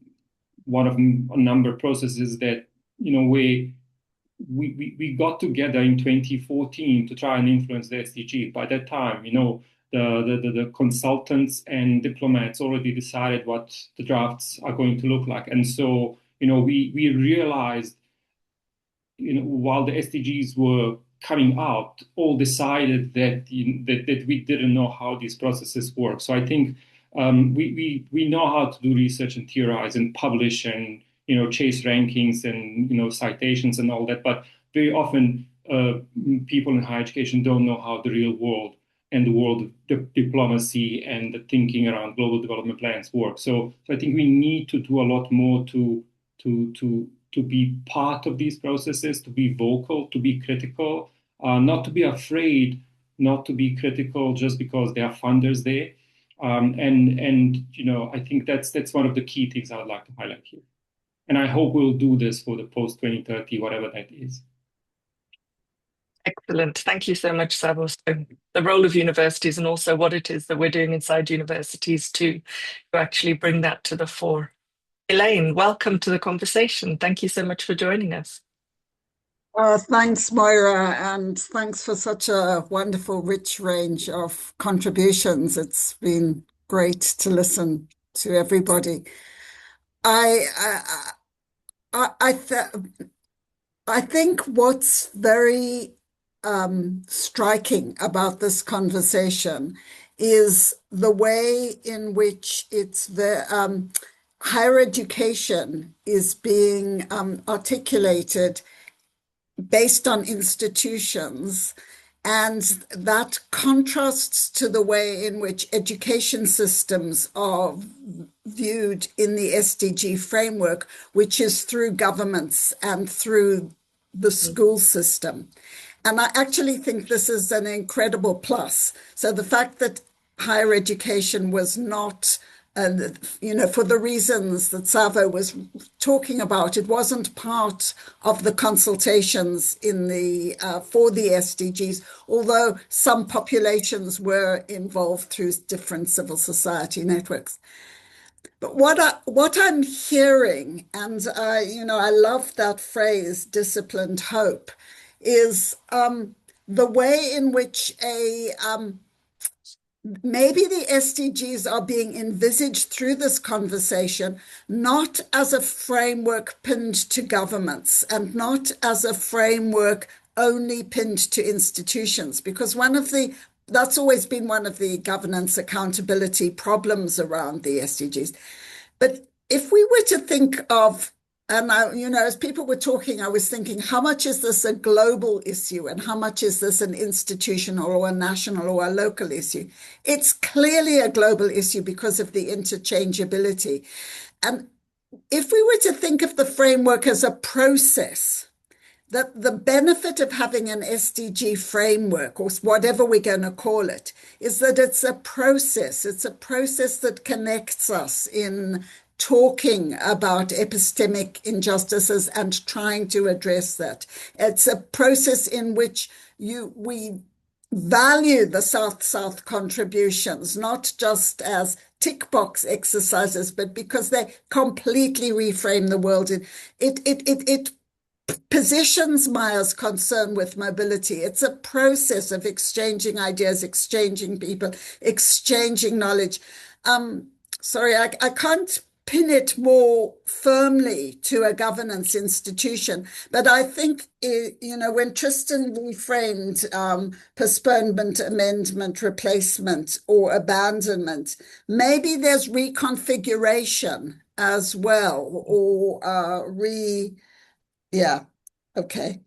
of a number of processes that we got together in 2014 to try and influence the SDG. By that time, the consultants and diplomats already decided what the drafts are going to look like. And so, we realized, while the SDGs were coming out, all decided that we didn't know how these processes work. So I think we know how to do research and theorize and publish and chase rankings and citations and all that, but very often people in higher education don't know how the real world and the world of diplomacy and the thinking around global development plans work. So I think we need to do a lot more to be part of these processes, to be vocal, to be critical, not to be afraid, not to be critical just because there are funders there. I think that's one of the key things I would like to highlight here. And I hope we'll do this for the post-2030, whatever that is. Excellent. Thank you so much, Savo. So the role of universities and also what it is that we're doing inside universities to actually bring that to the fore. Elaine, welcome to the conversation. Thank you so much for joining us. Thanks, Moira, and thanks for such a wonderful, rich range of contributions. It's been great to listen to everybody. I think what's very striking about this conversation is the way in which it's the higher education is being articulated based on institutions, and that contrasts to the way in which education systems are viewed in the SDG framework, which is through governments and through the school system. And I actually think this is an incredible plus. So the fact that higher education was not, for the reasons that Savo was talking about, it wasn't part of the consultations for the SDGs, although some populations were involved through different civil society networks. But what I'm hearing, and I love that phrase, disciplined hope, is the way in which maybe the SDGs are being envisaged through this conversation, not as a framework pinned to governments and not as a framework only pinned to institutions, because that's always been one of the governance accountability problems around the SDGs. But if we were to think of, and as people were talking, I was thinking, how much is this a global issue and how much is this an institutional or a national or a local issue? It's clearly a global issue because of the interchangeability. And if we were to think of the framework as a process, that the benefit of having an SDG framework, or whatever we're going to call it, is that it's a process. It's a process that connects us in talking about epistemic injustices and trying to address that. It's a process in which we value the South-South contributions, not just as tick box exercises, but because they completely reframe the world. It positions Maya's concern with mobility. It's a process of exchanging ideas, exchanging people, exchanging knowledge. Sorry, I can't pin it more firmly to a governance institution, but I think, when Tristan reframed postponement, amendment, replacement, or abandonment, maybe there's reconfiguration as well, or yeah. Okay.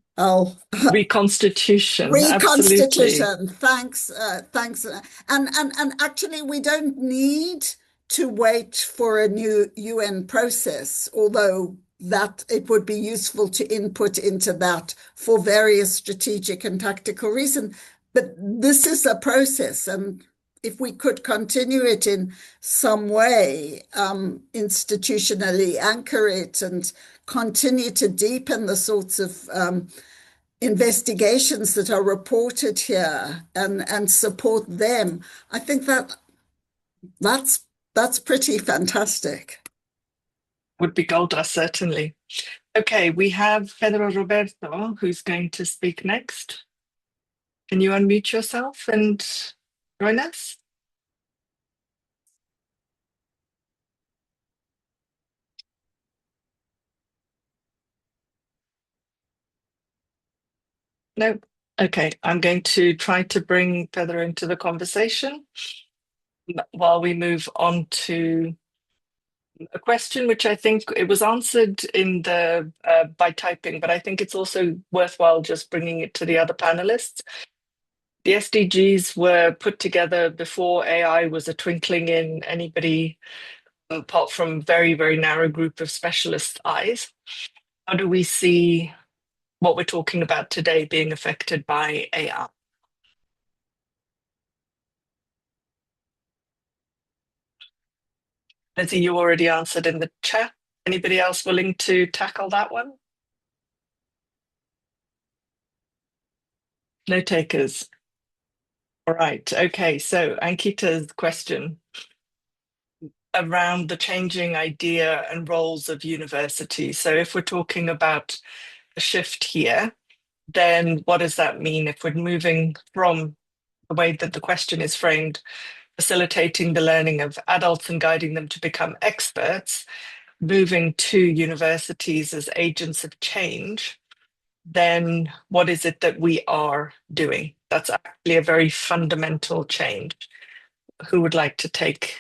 Reconstitution. Absolutely. Reconstitution. Thanks. Thanks. And actually, we don't need to wait for a new UN process, although that it would be useful to input into that for various strategic and tactical reasons. But this is a process, and if we could continue it in some way, institutionally anchor it and continue to deepen the sorts of investigations that are reported here and support them, I think that's pretty fantastic. Would be gold dust, certainly. Okay, we have Pedro Roberto, who's going to speak next. Can you unmute yourself and join us? No. Okay, I'm going to try to bring Pedro into the conversation while we move on to a question which I think it was answered in the by typing, but I think it's also worthwhile just bringing it to the other panelists. The SDGs were put together before AI was a twinkling in anybody apart from very, very narrow group of specialist eyes. How do we see what we're talking about today being affected by AI? Lizzie, you already answered in the chat. Anybody else willing to tackle that one? No takers. All right. Okay. So Ankita's question around the changing idea and roles of university. So if we're talking about a shift here, then what does that mean if we're moving from the way that the question is framed, facilitating the learning of adults and guiding them to become experts, moving to universities as agents of change, then what is it that we are doing? That's actually a very fundamental change. Who would like to take?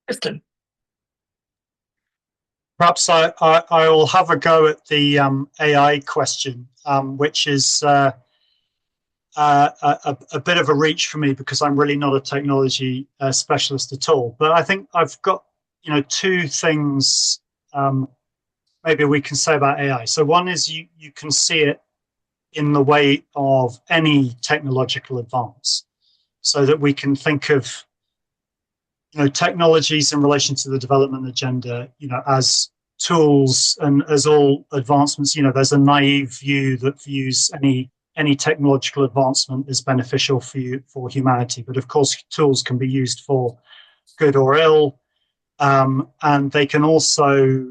Kristen. Perhaps I will have a go at the AI question, which is a bit of a reach for me because I'm really not a technology specialist at all. But I think I've got two things maybe we can say about AI. So one is you can see it in the way of any technological advance, so that we can think of technologies in relation to the development agenda, as tools, and as all advancements, there's a naive view that views any technological advancement as beneficial for humanity. But of course, tools can be used for good or ill, and they can also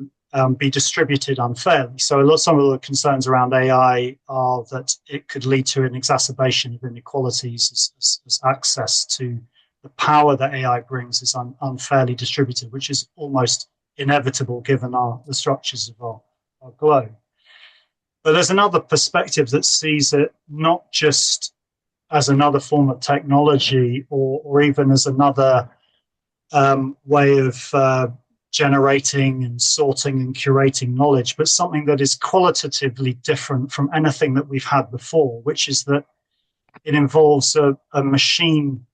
be distributed unfairly. So some of the concerns around AI are that it could lead to an exacerbation of inequalities as access to the power that AI brings is unfairly distributed, which is almost inevitable given the structures of our globe. But there's another perspective that sees it not just as another form of technology or even as another way of generating and sorting and curating knowledge, but something that is qualitatively different from anything that we've had before, which is that it involves a machine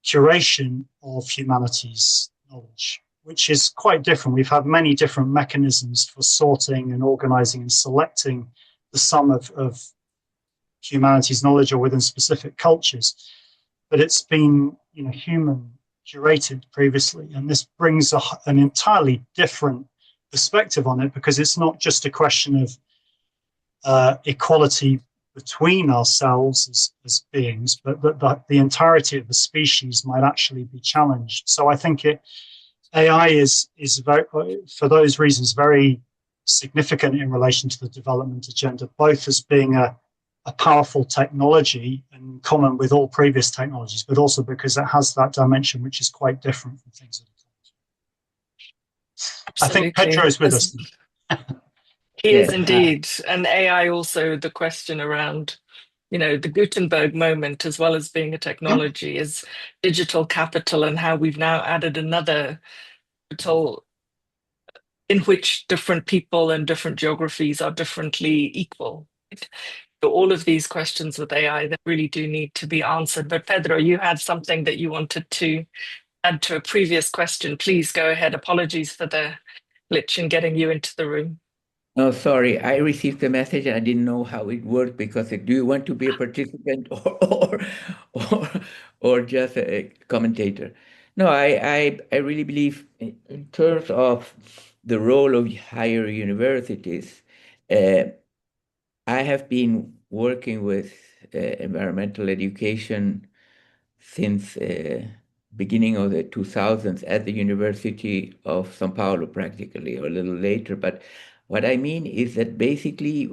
curation of humanities knowledge, which is quite different. We've had many different mechanisms for sorting and organizing and selecting the sum of humanities knowledge or within specific cultures, but it's been, human curated previously, and this brings an entirely different perspective on it, because it's not just a question of equality between ourselves as beings, but that the entirety of the species might actually be challenged. So I think AI is very, for those reasons, very significant in relation to the development agenda, both as being a powerful technology in common with all previous technologies, but also because it has that dimension which is quite different from things that are. I think Pedro is with us. He is indeed. And AI also, the question around, the Gutenberg moment, as well as being a technology, is digital capital, and how we've now added another capital in which different people and different geographies are differently equal. So all of these questions with AI that really do need to be answered. But Pedro, you had something that you wanted to add to a previous question. Please go ahead. Apologies for the glitch in getting you into the room. No, sorry. I received the message and I didn't know how it worked, because do you want to be a participant or just a commentator? No, I really believe in terms of the role of higher universities. I have been working with environmental education since beginning of the 2000s at the University of São Paulo, practically, or a little later. But what I mean is that basically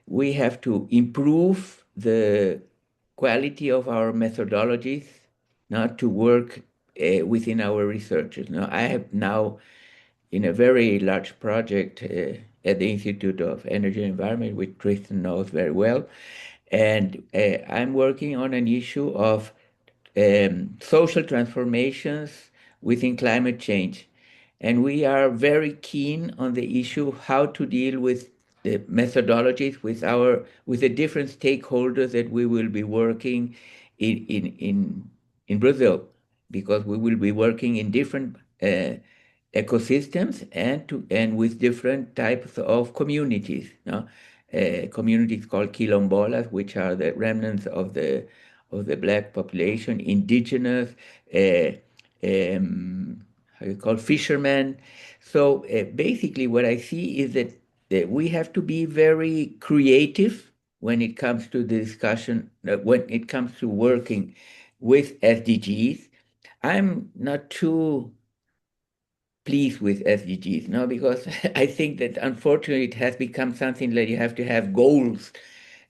we have to improve the quality of our methodologies, not to work within our researchers. Now, I have now in a very large project at the Institute of Energy and Environment, which Tristan knows very well. And I'm working on an issue of social transformations within climate change. And we are very keen on the issue of how to deal with the methodologies with the different stakeholders that we will be working in Brazil, because we will be working in different ecosystems and with different types of communities. Communities called quilombolas, which are the remnants of the Black population, indigenous, how you call fishermen. So basically, what I see is that we have to be very creative when it comes to the discussion, when it comes to working with SDGs. I'm not too pleased with SDGs, no, because I think that unfortunately it has become something that you have to have goals.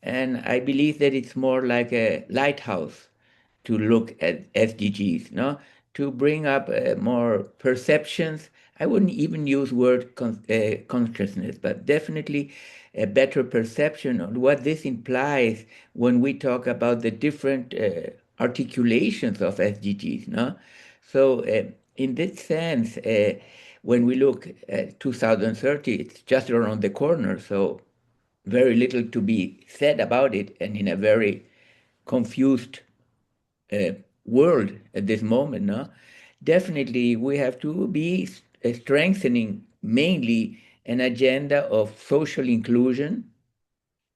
And I believe that it's more like a lighthouse to look at SDGs, no, to bring up more perceptions. I wouldn't even use word consciousness, but definitely a better perception of what this implies when we talk about the different articulations of SDGs, no? So in this sense, when we look at 2030, it's just around the corner, so very little to be said about it, and in a very confused world at this moment, no? Definitely we have to be strengthening mainly an agenda of social inclusion,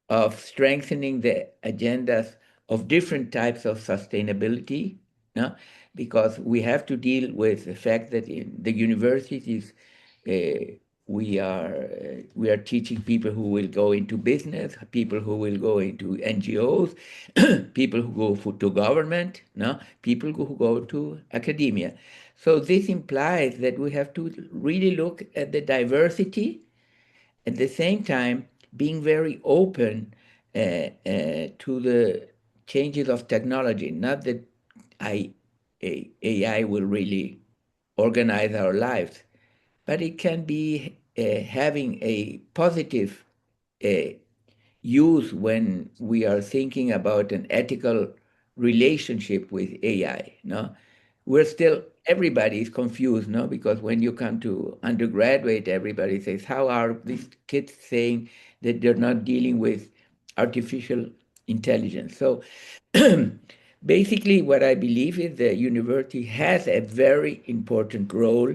of strengthening the agendas of different types of sustainability, no? Because we have to deal with the fact that in the universities we are teaching people who will go into business, people who will go into NGOs, people who go to government, no? People who go to academia. So this implies that we have to really look at the diversity, at the same time being very open to the changes of technology. Not that AI will really organize our lives, but it can be having a positive use when we are thinking about an ethical relationship with AI. No, we're still everybody is confused, no? Because when you come to undergraduate, everybody says, how are these kids saying that they're not dealing with artificial intelligence? So basically, what I believe is the university has a very important role.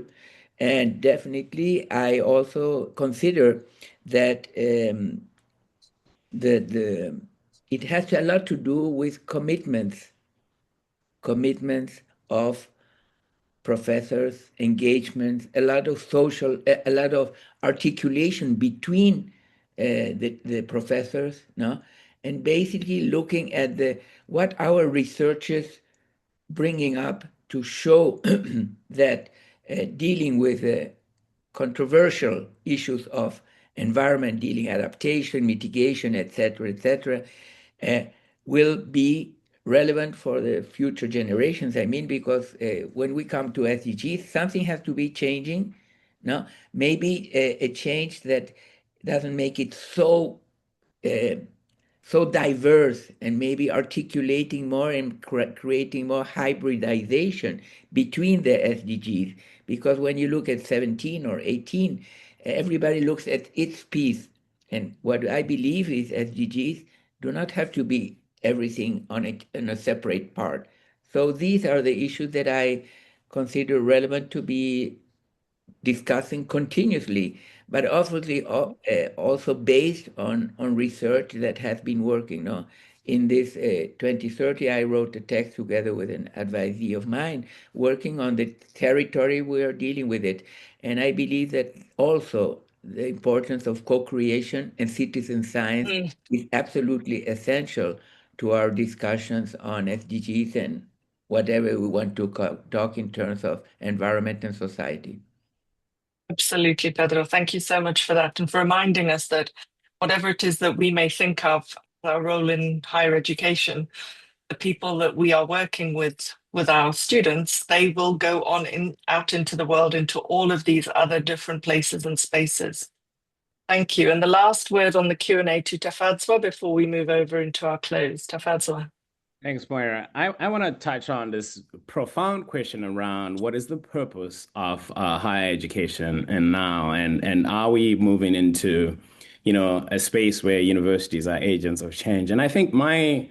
And definitely, I also consider that it has a lot to do with commitments of professors, engagement, a lot of a lot of articulation between the professors, no? And basically looking at what our researchers bringing up to show that dealing with controversial issues of environment, dealing adaptation, mitigation, etc., will be relevant for the future generations. I mean, because when we come to SDGs, something has to be changing. No, maybe a change that doesn't make it so so diverse and maybe articulating more and creating more hybridization between the SDGs. Because when you look at 17 or 18, everybody looks at its piece. And what I believe is SDGs do not have to be everything on a separate part. So these are the issues that I consider relevant to be discussing continuously, but obviously also based on research that has been working. No? In this 2030, I wrote a text together with an advisee of mine working on the territory we are dealing with it. And I believe that also the importance of co-creation and citizen science is absolutely essential to our discussions on SDGs and whatever we want to talk in terms of environment and society. Absolutely, Pedro. Thank you so much for that and for reminding us that whatever it is that we may think of our role in higher education, the people that we are working with our students, they will go on out into the world, into all of these other different places and spaces. Thank you. And the last word on the Q&A to Tafadzwa before we move over into our close. Tafadzwa. Thanks, Moira. I want to touch on this profound question around what is the purpose of higher education and now, and are we moving into, a space where universities are agents of change? And I think my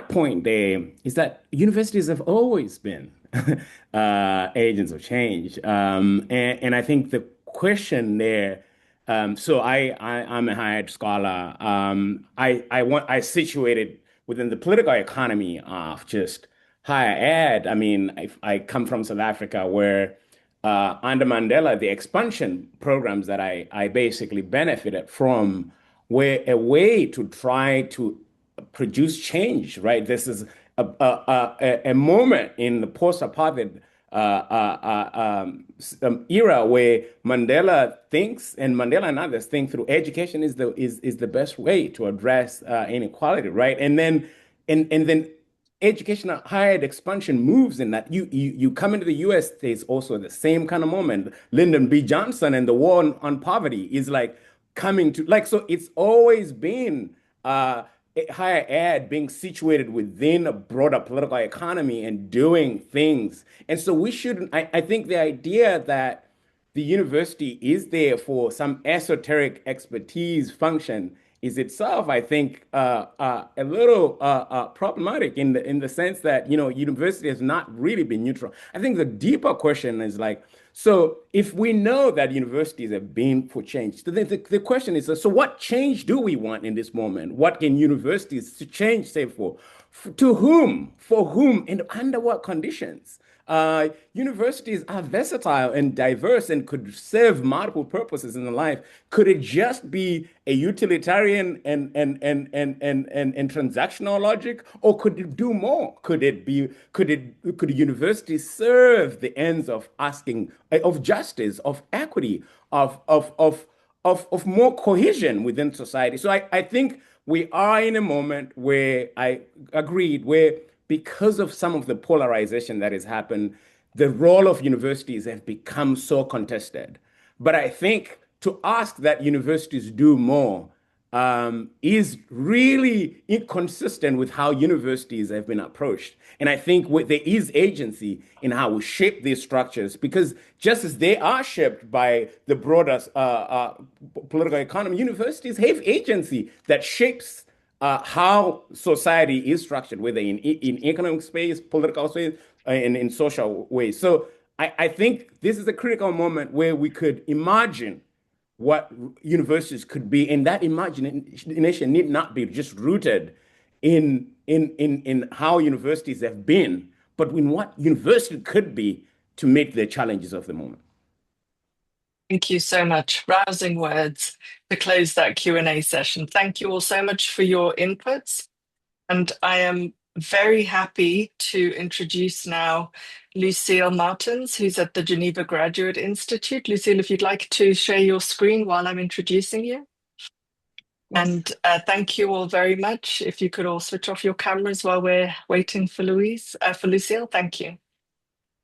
point there is that universities have always been agents of change, and I think the question there. So I'm a higher ed scholar. I situated within the political economy of just higher ed. I mean, I come from South Africa where under Mandela, the expansion programs that I basically benefited from were a way to try to produce change, right? This is a moment in the post-apartheid era where Mandela thinks, and Mandela and others think through education is the best way to address inequality, right? And then educational higher ed expansion moves in that you come into the US, there's also the same kind of moment. Lyndon B. Johnson and the war on poverty is like coming to so it's always been higher ed being situated within a broader political economy and doing things. And so we shouldn't, I think the idea that the university is there for some esoteric expertise function is itself, I think, a little problematic in the sense that, university has not really been neutral. I think the deeper question is so if we know that universities have been for change, the question is, so what change do we want in this moment? What can universities change, say, to whom, for whom, and under what conditions? Universities are versatile and diverse and could serve multiple purposes in life. Could it just be a utilitarian and transactional logic, or could it do more? Could a university serve the ends of asking of justice, of equity, of more cohesion within society? So I think we are in a moment where I agreed where because of some of the polarization that has happened, the role of universities have become so contested. But I think to ask that universities do more is really inconsistent with how universities have been approached. And I think there is agency in how we shape these structures, because just as they are shaped by the broader political economy, universities have agency that shapes how society is structured, whether in economic space, political space, and in social ways. So I think this is a critical moment where we could imagine what universities could be, and that imagination need not be just rooted in how universities have been, but in what university could be to meet the challenges of the moment. Thank you so much. Rousing words to close that Q&A session. Thank you all so much for your inputs. And I am very happy to introduce now Lucille Martins, who's at the Geneva Graduate Institute. Lucille, if you'd like to share your screen while I'm introducing you. Yes. And thank you all very much. If you could all switch off your cameras while we're waiting for Lucille, thank you.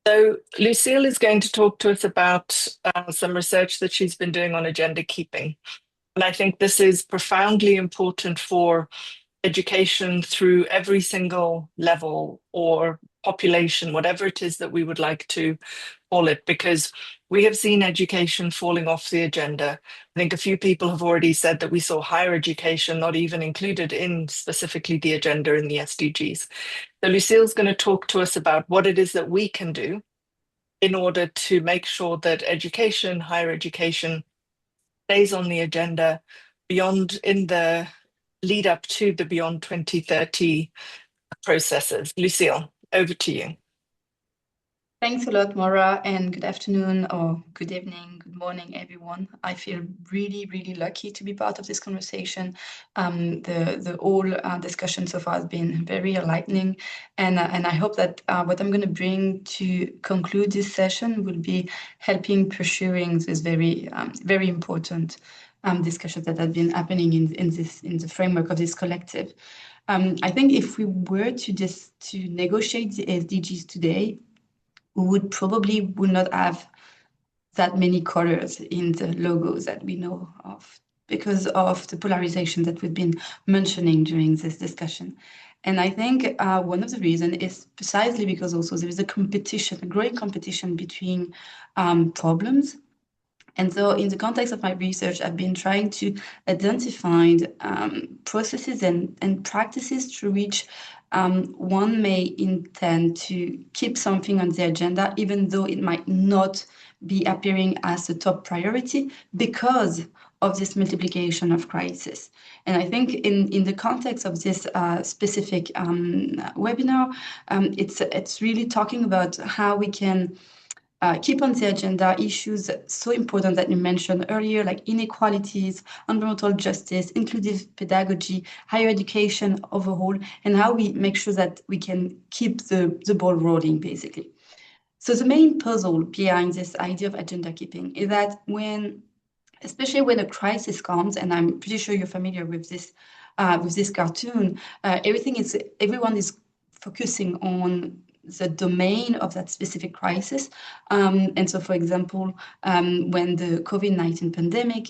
So Lucille is going to talk to us about some research that she's been doing on agenda keeping. And I think this is profoundly important for education through every single level or population, whatever it is that we would like to call it, because we have seen education falling off the agenda. I think a few people have already said that we saw higher education not even included in specifically the agenda in the SDGs. So Lucille's going to talk to us about what it is that we can do in order to make sure that education, higher education, stays on the agenda beyond in the lead up to the Beyond 2030 processes. Lucille, over to you. Thanks a lot, Maura, and good afternoon or good evening, good morning, everyone. I feel really, really lucky to be part of this conversation. The whole discussion so far has been very enlightening, and I hope that what I'm going to bring to conclude this session will be helping pursuing this very, very important discussions that have been happening in the framework of this collective. I think if we were to negotiate the SDGs today, we would not have that many colors in the logos that we know of because of the polarization that we've been mentioning during this discussion. And I think one of the reasons is precisely because also there is a growing competition between problems. And so in the context of my research, I've been trying to identify processes and practices through which one may intend to keep something on the agenda, even though it might not be appearing as a top priority because of this multiplication of crisis. And I think in the context of this specific webinar, it's really talking about how we can keep on the agenda issues so important that you mentioned earlier, like inequalities, environmental justice, inclusive pedagogy, higher education overall, and how we make sure that we can keep the ball rolling, basically. So the main puzzle behind this idea of agenda keeping is that especially when a crisis comes, and I'm pretty sure you're familiar with this cartoon, everyone is focusing on the domain of that specific crisis. And so, for example, when the COVID-19 pandemic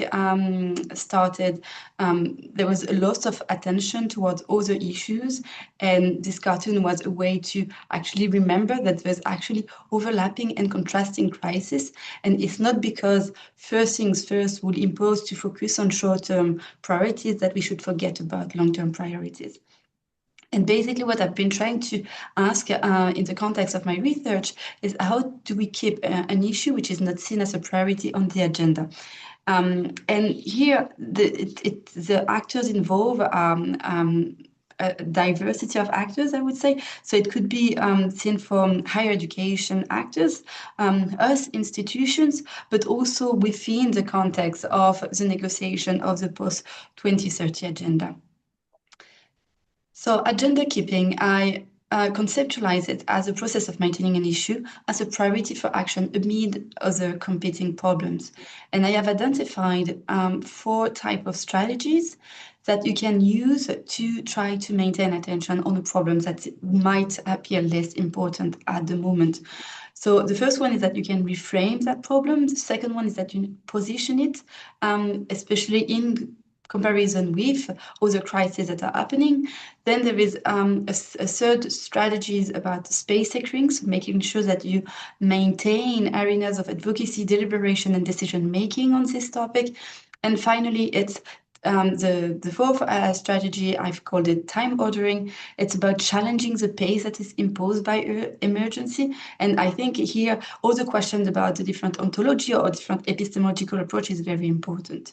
started, there was a lot of attention towards other issues. And this cartoon was a way to actually remember that there's actually overlapping and contrasting crises. And it's not because first things first will impose to focus on short-term priorities that we should forget about long-term priorities. And basically what I've been trying to ask in the context of my research is how do we keep an issue which is not seen as a priority on the agenda? And here the actors involved a diversity of actors, I would say. So it could be seen from higher education actors, us institutions, but also within the context of the negotiation of the post-2030 agenda. So agenda keeping, I conceptualize it as a process of maintaining an issue as a priority for action amid other competing problems. And I have identified 4 types of strategies that you can use to try to maintain attention on a problem that might appear less important at the moment. So the first one is that you can reframe that problem. The second one is that you position it, especially in comparison with other crises that are happening. Then there is a third strategy is about space securing, so making sure that you maintain arenas of advocacy, deliberation, and decision making on this topic. And finally, it's the fourth strategy, I've called it time ordering. It's about challenging the pace that is imposed by emergency. And I think here, all the questions about the different ontology or different epistemological approach is very important.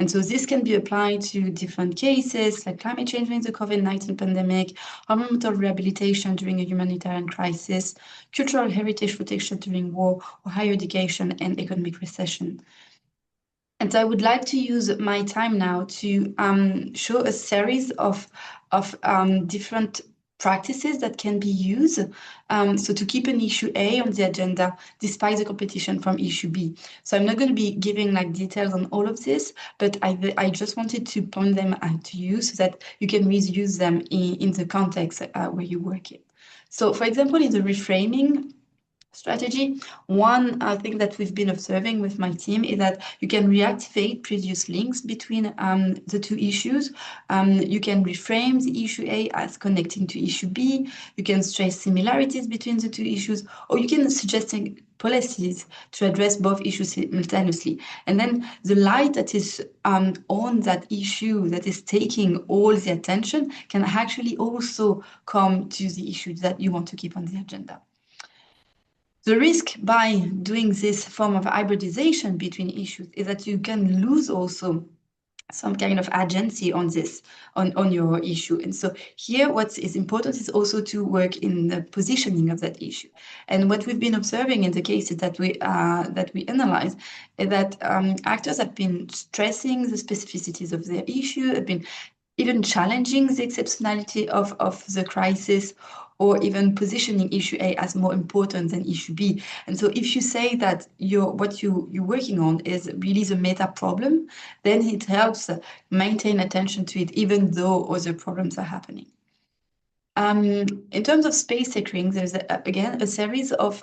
And so this can be applied to different cases like climate change during the COVID-19 pandemic, environmental rehabilitation during a humanitarian crisis, cultural heritage protection during war, or higher education and economic recession. And I would like to use my time now to show a series of different practices that can be used so to keep an issue A on the agenda despite the competition from issue B. So I'm not going to be giving like details on all of this, but I just wanted to point them out to you so that you can reuse them in the context where you work in. So for example, in the reframing strategy, one thing that we've been observing with my team is that you can reactivate previous links between the two issues. You can reframe the issue A as connecting to issue B. You can stress similarities between the two issues, or you can suggest policies to address both issues simultaneously. And then the light that is on that issue that is taking all the attention can actually also come to the issues that you want to keep on the agenda. The risk by doing this form of hybridization between issues is that you can lose also some kind of agency on this, on your issue. And so here what is important is also to work in the positioning of that issue. And what we've been observing in the cases that we analyze is that actors have been stressing the specificities of their issue, have been even challenging the exceptionality of the crisis, or even positioning issue A as more important than issue B. And so if you say that what you're working on is really the meta problem, then it helps maintain attention to it, even though other problems are happening. In terms of space securing, there's again a series of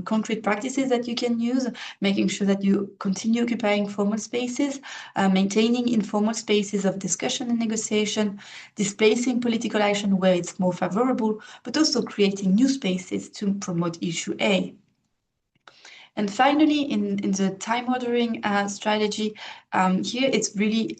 concrete practices that you can use, making sure that you continue occupying formal spaces, maintaining informal spaces of discussion and negotiation, displacing political action where it's more favorable, but also creating new spaces to promote issue A. And finally, in the time ordering strategy, here it's really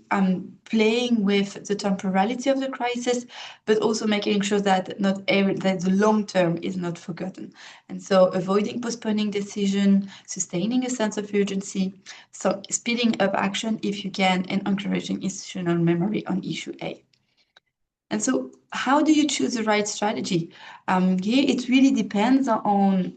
playing with the temporality of the crisis, but also making sure that that the long term is not forgotten. And so avoiding postponing decision, sustaining a sense of urgency, so speeding up action if you can, and encouraging institutional memory on issue A. And so how do you choose the right strategy? Here it really depends on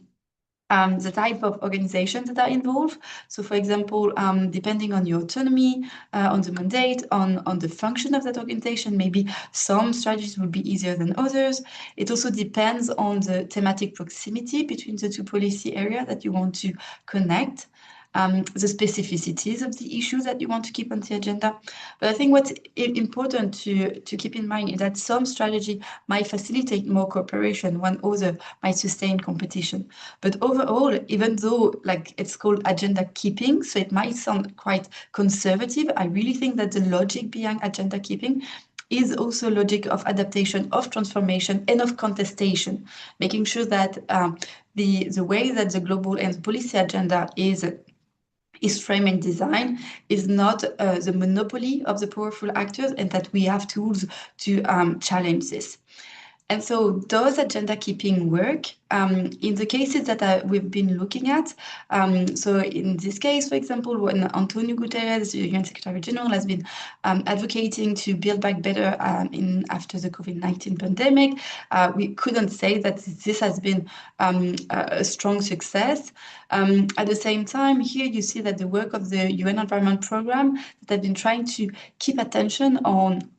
the type of organizations that are involved. So for example, depending on your autonomy, on the mandate, on the function of that organization, maybe some strategies will be easier than others. It also depends on the thematic proximity between the two policy areas that you want to connect. The specificities of the issues that you want to keep on the agenda. But I think what's important to keep in mind is that some strategy might facilitate more cooperation, when other might sustain competition. But overall, even though like it's called agenda keeping, so it might sound quite conservative, I really think that the logic behind agenda keeping is also logic of adaptation, of transformation, and of contestation, making sure that the way that the global and policy agenda is framed and designed is not the monopoly of the powerful actors, and that we have tools to challenge this. And so does agenda keeping work? In the cases that we've been looking at, so in this case, for example, when Antonio Guterres, the UN Secretary General, has been advocating to build back better after the COVID-19 pandemic, we couldn't say that this has been a strong success. At the same time, here you see that the work of the UN Environment Programme that have been trying to keep attention on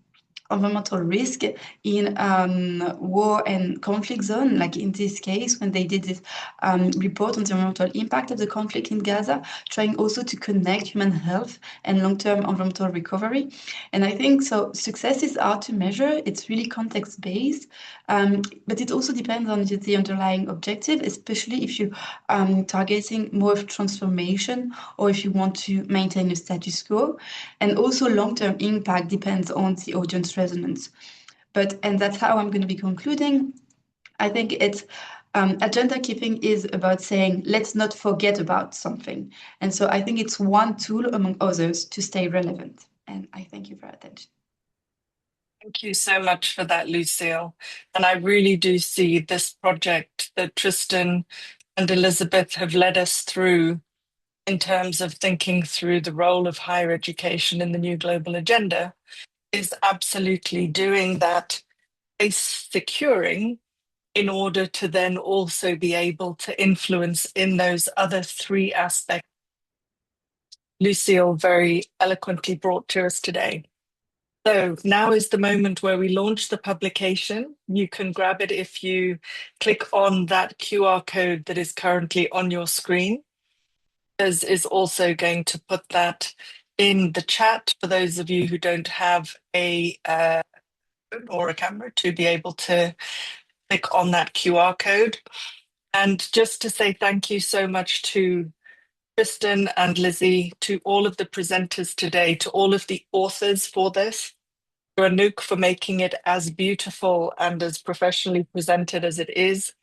environmental risk in war and conflict zone, like in this case, when they did this report on the environmental impact of the conflict in Gaza, trying also to connect human health and long-term environmental recovery. And I think so success is hard to measure. It's really context-based, but it also depends on the underlying objective, especially if you're targeting more of transformation or if you want to maintain the status quo. And also long-term impact depends on the audience resonance. And that's how I'm going to be concluding. I think it's agenda keeping is about saying, let's not forget about something. And so I think it's one tool among others to stay relevant. And I thank you for your attention. Thank you so much for that, Lucille. And I really do see this project that Tristan and Elizabeth have led us through in terms of thinking through the role of higher education in the new global agenda is absolutely doing that base securing in order to then also be able to influence in those other three aspects Lucille very eloquently brought to us today. So now is the moment where we launch the publication. You can grab it if you click on that QR code that is currently on your screen. Liz is also going to put that in the chat for those of you who don't have a phone or a camera to be able to click on that QR code. And just to say thank you so much to Tristan and Lizzie, to all of the presenters today, to all of the authors for this, to Anouk for making it as beautiful and as professionally presented as it is,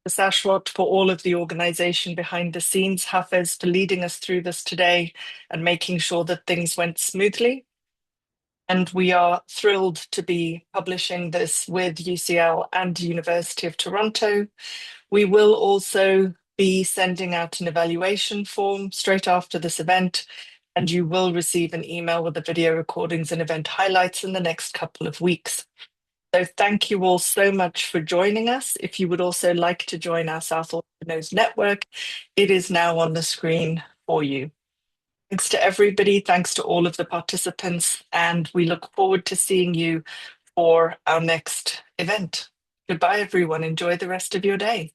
to Sashwat for all of the organization behind the scenes, Hafez for leading us through this today and making sure that things went smoothly. And we are thrilled to be publishing this with UCL and University of Toronto. We will also be sending out an evaluation form straight after this event, and you will receive an email with the video recordings and event highlights in the next couple of weeks. So thank you all so much for joining us. If you would also like to join our South Orphan Network, it is now on the screen for you. Thanks to everybody, thanks to all of the participants, and we look forward to seeing you for our next event. Goodbye, everyone. Enjoy the rest of your day.